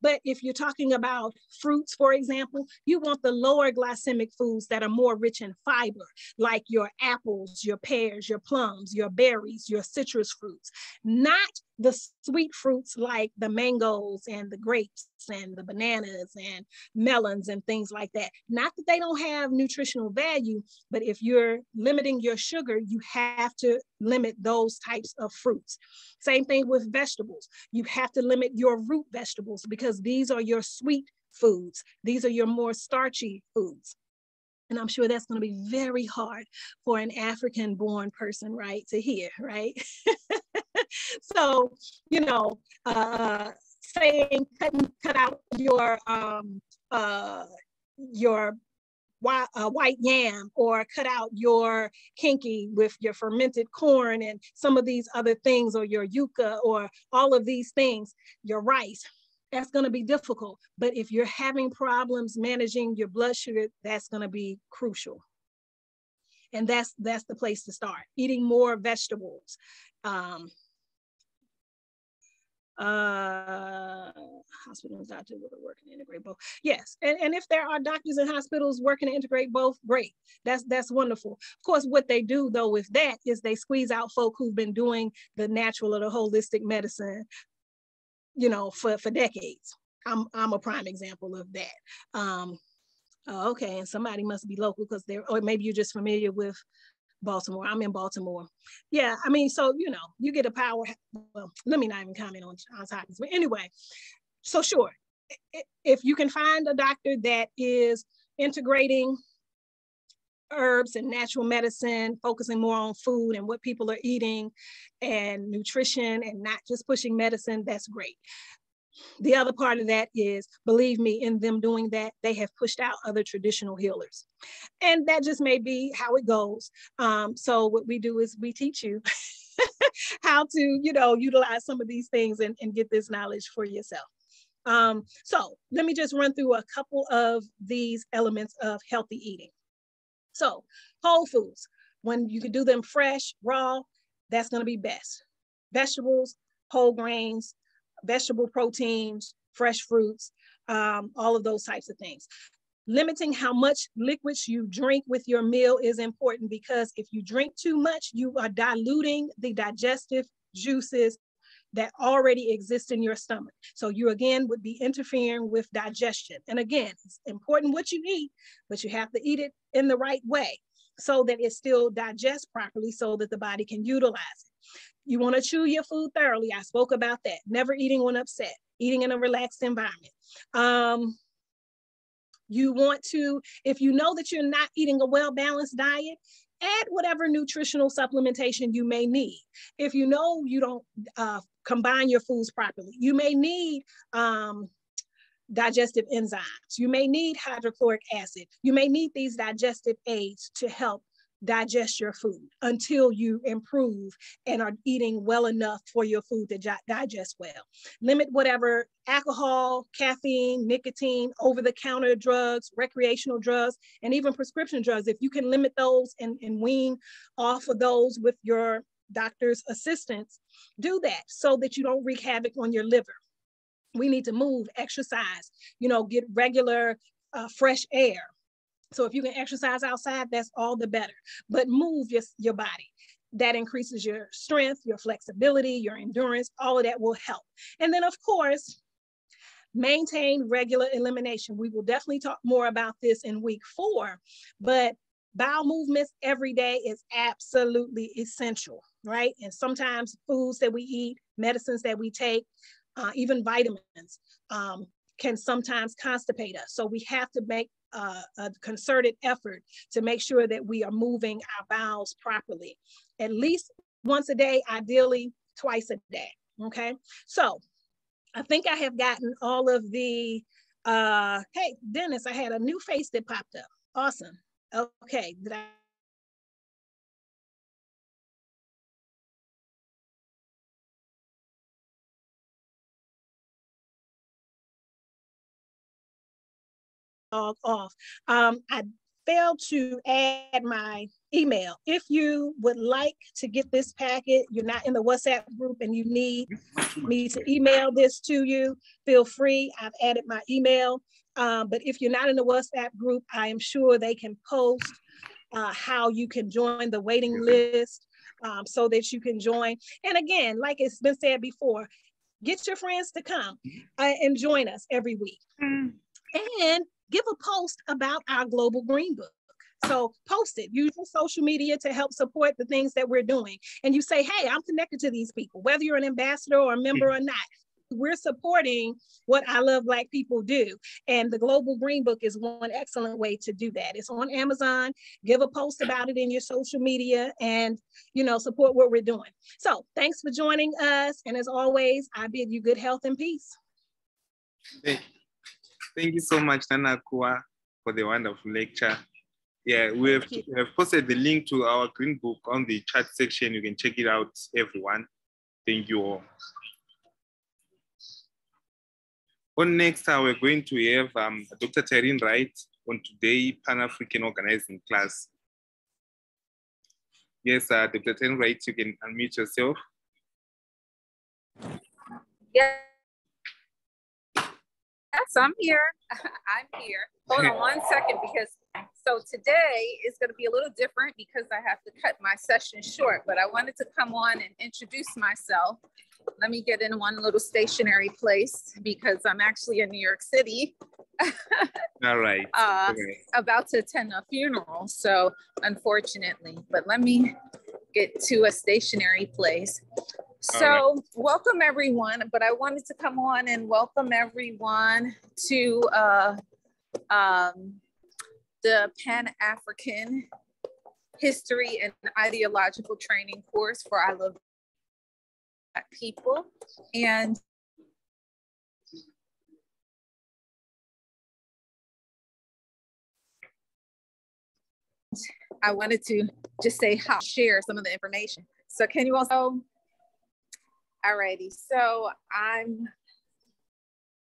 But if you're talking about fruits, for example, you want the lower glycemic foods that are more rich in fiber, like your apples, your pears, your plums, your berries, your citrus fruits, not the sweet fruits like the mangoes and the grapes and the bananas and melons and things like that. Not that they don't have nutritional value, but if you're limiting your sugar, you have to limit those types of fruits. Same thing with vegetables. You have to limit your root vegetables because these are your sweet foods. These are your more starchy foods. And I'm sure that's going to be very hard for an African-born person, right, to hear, right? So, you know, saying cut out your white yam, or cut out your kinky with your fermented corn and some of these other things, or your yucca, or all of these things, your rice, that's going to be difficult. But if you're having problems managing your blood sugar, that's going to be crucial. And that's the place to start. Eating more vegetables. Hospitals, doctors will work and integrate both. Yes, and if there are doctors in hospitals working to integrate both, great. That's wonderful. Of course, what they do though with that is they squeeze out folk who've been doing the natural or the holistic medicine, you know, for decades. I'm a prime example of that. Okay, and somebody must be local because or maybe you're just familiar with Baltimore. I'm in Baltimore. Yeah, I mean, so, you know, you get a power. Well, let me not even comment on topics. But anyway, so sure, if you can find a doctor that is integrating herbs and natural medicine, focusing more on food and what people are eating and nutrition and not just pushing medicine, that's great. The other part of that is, believe me, in them doing that, they have pushed out other traditional healers. And that just may be how it goes. So what we do is we teach you how to, you know, utilize some of these things and get this knowledge for yourself. So let me just run through a couple of these elements of healthy eating. So whole foods, when you can do them fresh, raw, that's going to be best. Vegetables, whole grains, vegetable proteins, fresh fruits, all of those types of things. Limiting how much liquids you drink with your meal is important, because if you drink too much, you are diluting the digestive juices that already exist in your stomach. So you again would be interfering with digestion. And again, it's important what you eat, but you have to eat it in the right way so that it still digests properly so that the body can utilize it. You want to chew your food thoroughly. I spoke about that. Never eating when upset, eating in a relaxed environment. You want to, if you know that you're not eating a well-balanced diet, add whatever nutritional supplementation you may need. If you know you don't combine your foods properly, you may need digestive enzymes. You may need hydrochloric acid. You may need these digestive aids to help digest your food until you improve and are eating well enough for your food to digest well. Limit whatever alcohol, caffeine, nicotine, over-the-counter drugs, recreational drugs, and even prescription drugs. If you can limit those and wean off of those with your doctor's assistance, do that so that you don't wreak havoc on your liver. We need to move, exercise, you know, get regular fresh air. So if you can exercise outside, that's all the better. But move your body. That increases your strength, your flexibility, your endurance, all of that will help. And then, of course, maintain regular elimination. We will definitely talk more about this in week 4, but bowel movements every day is absolutely essential, right? And sometimes foods that we eat, medicines that we take, even vitamins can sometimes constipate us. So we have to make a concerted effort to make sure that we are moving our bowels properly, at least once a day, ideally twice a day. Okay, so I think I have gotten all of the hey Dennis, I had a new face that popped up. Awesome. Okay, did I off? I failed to add my email. If you would like to get this packet, you're not in the WhatsApp group and you need me to email this to you, feel free. I've added my email. But if you're not in the WhatsApp group, I am sure they can post how you can join the waiting list so that you can join. And again, like it's been said before, get your friends to come and join us every week. And give a post about our Global Green Book. So post it, use your social media to help support the things that we're doing. And you say, hey, I'm connected to these people, whether you're an ambassador or a member or not. We're supporting what I Love Black people do. And the Global Green Book is one excellent way to do that. It's on Amazon. Give a post about it in your social media and, you know, support what we're doing. So thanks for joining us. And as always, I bid you good health and peace. Thank you so much, Nana Kua, for the wonderful lecture. Yeah, we have posted the link to our green book on the chat section. You can check it out, everyone. Thank you all. On next, we're going to have Dr. Tyreen Wright on today Pan-African organizing class. Yes, Dr. Tyreen Wright, you can unmute yourself. Yeah. Yes, I'm here. I'm here. Hold on one second, because so today is going to be a little different because I have to cut my session short, but I wanted to come on and introduce myself. Let me get in one little stationary place because I'm actually in New York City. All right. Okay. About to attend a funeral, so unfortunately, but let me get to a stationary place. So right. Welcome everyone, but I wanted to come on and welcome everyone to the Pan-African History and Ideological Training course for I Love Black People. And I wanted to just say how, share some of the information. So can you also, alrighty, so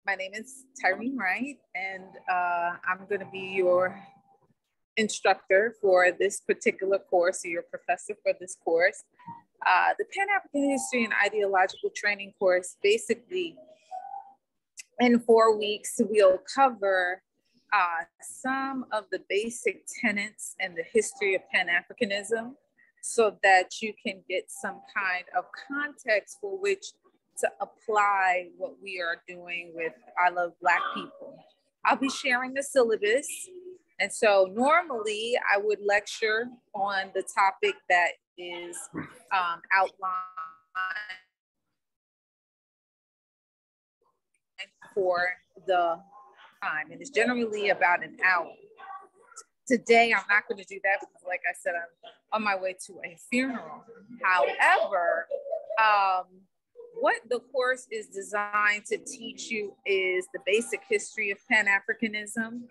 my name is Tyreen Wright, and I'm going to be your instructor for this particular course, or your professor for this course. The Pan-African History and Ideological Training course, basically in 4 weeks, we'll cover some of the basic tenets and the history of Pan-Africanism so that you can get some kind of context for which to apply what we are doing with I Love Black People. I'll be sharing the syllabus. And so normally I would lecture on the topic that is outlined for the time. And it's generally about an hour. Today, I'm not going to do that because, like I said, I'm on my way to a funeral. However, what the course is designed to teach you is the basic history of Pan-Africanism,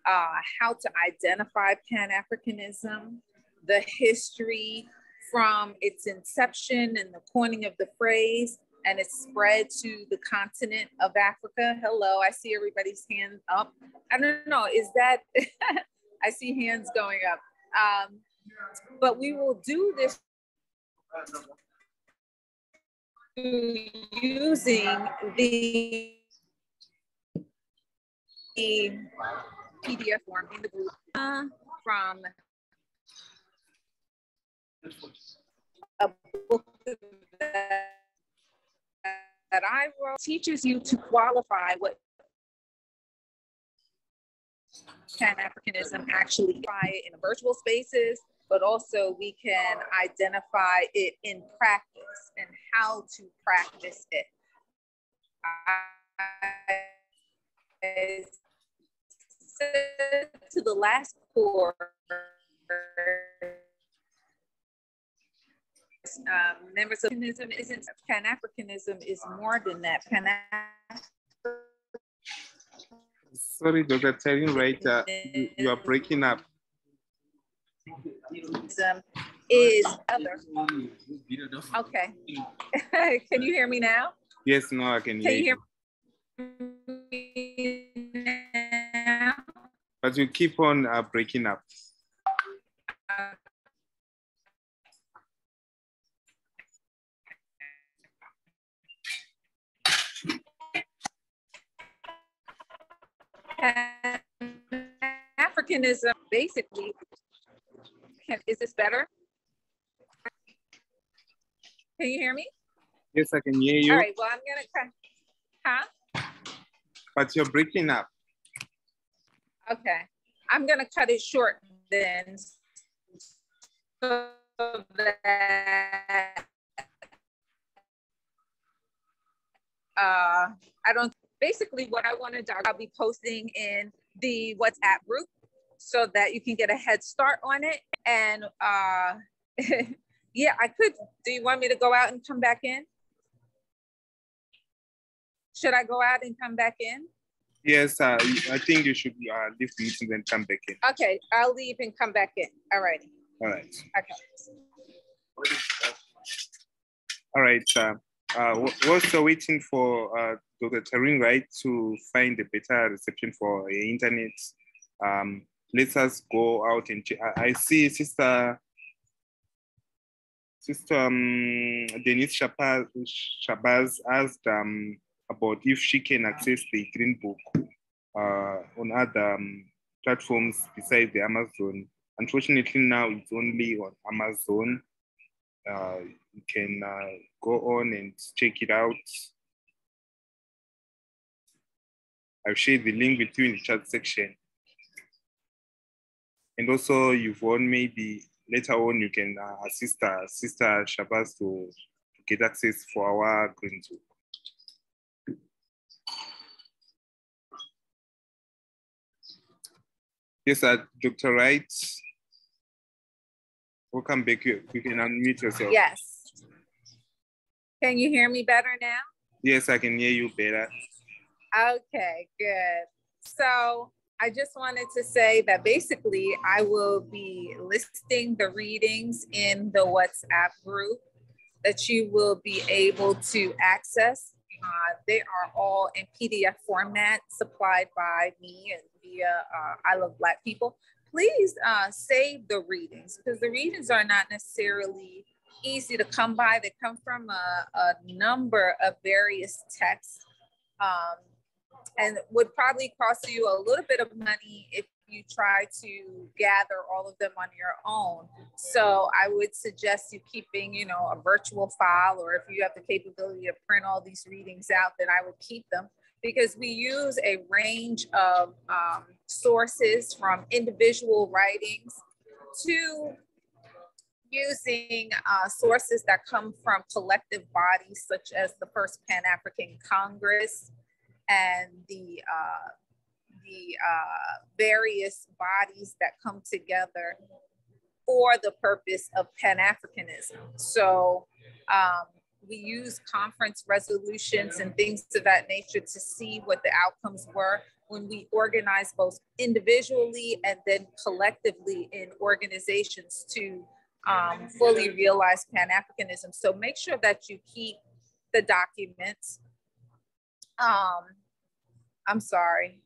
how to identify Pan-Africanism, the history from its inception and the coining of the phrase and its spread to the continent of Africa. Hello, I see everybody's hand up. I don't know, is that, I see hands going up. But we will do this using the PDF form in the group from a book that I wrote. Teaches you to qualify what Pan-Africanism actually in virtual spaces, but also we can identify it in practice and how to practice it. I said to the last course, members of Pan-Africanism isn't Pan-Africanism is more than that. Sorry, Dr. Tyreen Wright, you are breaking up. Is other. Okay. Can you hear me now? Yes, no, I can hear you. Can you hear me now? But you keep on breaking up. Africanism, basically, is this better? Can you hear me? Yes, I can hear you. All right, well, I'm gonna cut, huh? But you're breaking up. Okay, I'm gonna cut it short then, so that I don't, basically what I want to do, I'll be posting in the WhatsApp group so that you can get a head start on it. And yeah, I could, do you want me to go out and come back in? Should I go out and come back in? Yes, I think you should leave the meeting and come back in. Okay, I'll leave and come back in. All righty. All right. Okay. All right. We're also waiting for Dr. Taryn Wright to find a better reception for the internet. Let us go out and check. I see Sister Denise Shabazz asked about if she can access the Green Book on other platforms besides the Amazon. Unfortunately, now it's only on Amazon. You can go on and check it out. I've shared the link with you in the chat section. And also, Yvonne, maybe later on you can assist Sister Shabazz to get access for our Green Book. Yes, Dr. Wright, welcome back. You can unmute yourself. Yes. Can you hear me better now? Yes, I can hear you better. Okay, good. So I just wanted to say that basically I will be listing the readings in the WhatsApp group that you will be able to access. They are all in PDF format supplied by me and via I Love Black People. Please save the readings because the readings are not necessarily easy to come by. They come from a number of various texts and would probably cost you a little bit of money if you try to gather all of them on your own. So I would suggest you keeping, you know, a virtual file, or if you have the capability to print all these readings out, then I would keep them because we use a range of sources from individual writings to using sources that come from collective bodies such as the first Pan-African Congress and the various bodies that come together for the purpose of Pan-Africanism. So we use conference resolutions and things of that nature to see what the outcomes were when we organize both individually and then collectively in organizations to fully realize Pan-Africanism. So make sure that you keep the documents. I'm sorry.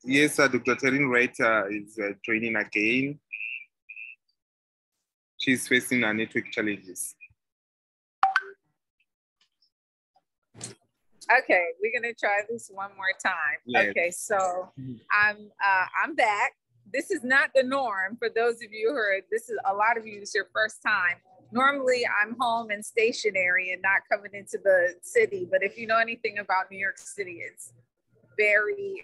Yes, Dr. Taryn Wright is joining again. She's facing network challenges. Okay, we're gonna try this one more time. Yes. Okay, so I'm back. This is not the norm for those of you who are, this is a lot of you, it's your first time. Normally I'm home and stationary and not coming into the city, but if you know anything about New York City, it's very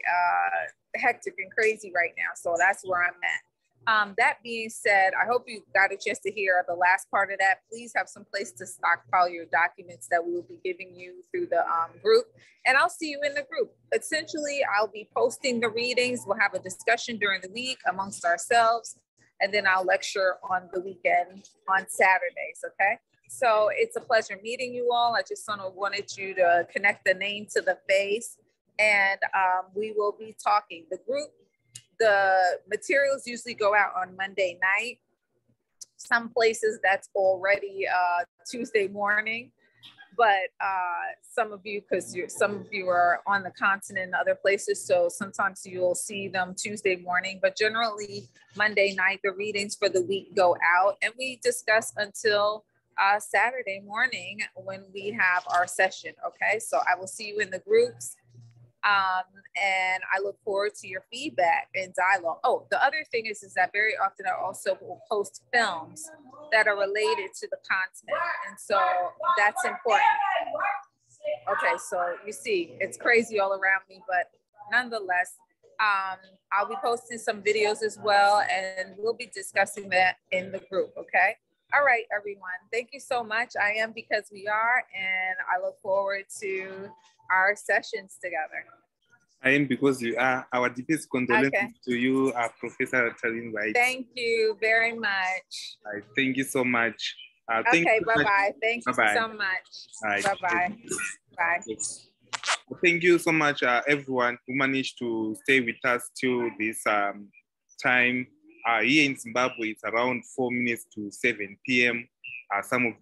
hectic and crazy right now. So that's where I'm at. That being said, I hope you got a chance to hear the last part of that. Please have some place to stockpile your documents that we will be giving you through the group. And I'll see you in the group. Essentially, I'll be posting the readings. We'll have a discussion during the week amongst ourselves. And then I'll lecture on the weekend on Saturdays, okay? So it's a pleasure meeting you all. I just sort of wanted you to connect the name to the face, and we will be talking. The group, the materials usually go out on Monday night. Some places that's already Tuesday morning, but some of you, because some of you are on the continent and other places, so sometimes you'll see them Tuesday morning, but generally Monday night, the readings for the week go out and we discuss until Saturday morning when we have our session, okay? So I will see you in the groups. And I look forward to your feedback and dialogue. Oh, the other thing is that very often I also will post films that are related to the content. And so that's important. Okay, so you see, it's crazy all around me, but nonetheless, I'll be posting some videos as well, and we'll be discussing that in the group, okay? All right, everyone, thank you so much. I am because we are, and I look forward to our sessions together. I am because you are. Our deepest condolences to you, Professor Alkaline Diet. Thank you very much. Thank you so much. Okay, bye-bye. Thank you so much. Bye-bye. Bye. Thank you so much, everyone who managed to stay with us till this time. Here in Zimbabwe, it's around 4 minutes to 7 p.m. Some of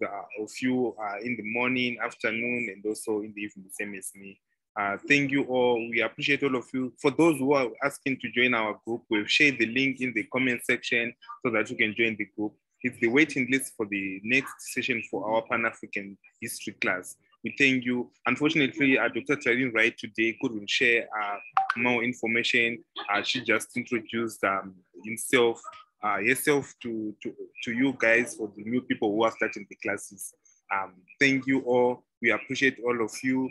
you are in the morning, afternoon, and also in the evening, same as me. Thank you all. We appreciate all of you. For those who are asking to join our group, we've shared the link in the comment section so that you can join the group. It's the waiting list for the next session for our Pan-African history class. We thank you. Unfortunately, Dr. Alkaline Diet today couldn't share more information. She just introduced herself to you guys, for the new people who are starting the classes. Thank you all. We appreciate all of you.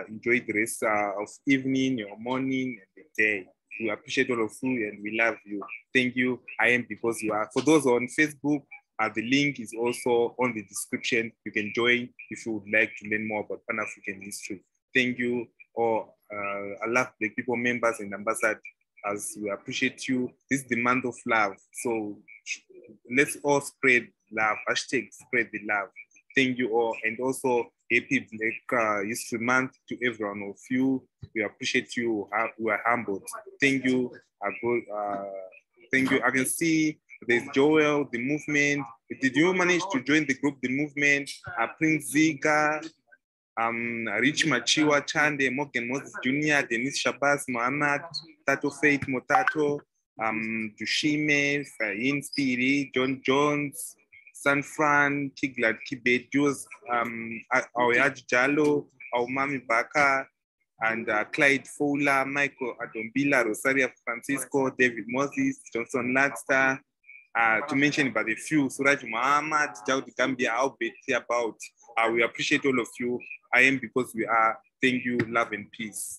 Enjoy the rest of evening, your morning, and the day. We appreciate all of you and we love you. Thank you. I am because you are. For those on Facebook, the link is also on the description. You can join if you would like to learn more about Pan-African history. Thank you all. I love the people, members and ambassadors, as we appreciate you. This is the month of love. So let's all spread love. Hashtag spread the love. Thank you all. And also happy Black History Month to everyone of you. We appreciate you. We are humbled. Thank you. Thank you. I can see there's Joel, the movement. Did you manage to join the group, the movement? Prince Ziga, Rich Machiwa, Chande, Morgan Moses Jr., Denise Shabazz, Mohammed, Tato Faith Motato, Dushime, Fayin Spiri, John Jones, San Fran, Tiglat Kibet, Jules, Aoyaj Jalo, Aumami Baka, and Clyde Fowler, Michael Adombila, Rosaria Francisco, David Moses, Johnson Ladster, to mention about a few, Suraj Muhammad, Jawd Gambia, Albert, about. We appreciate all of you. I am because we are. Thank you, love and peace.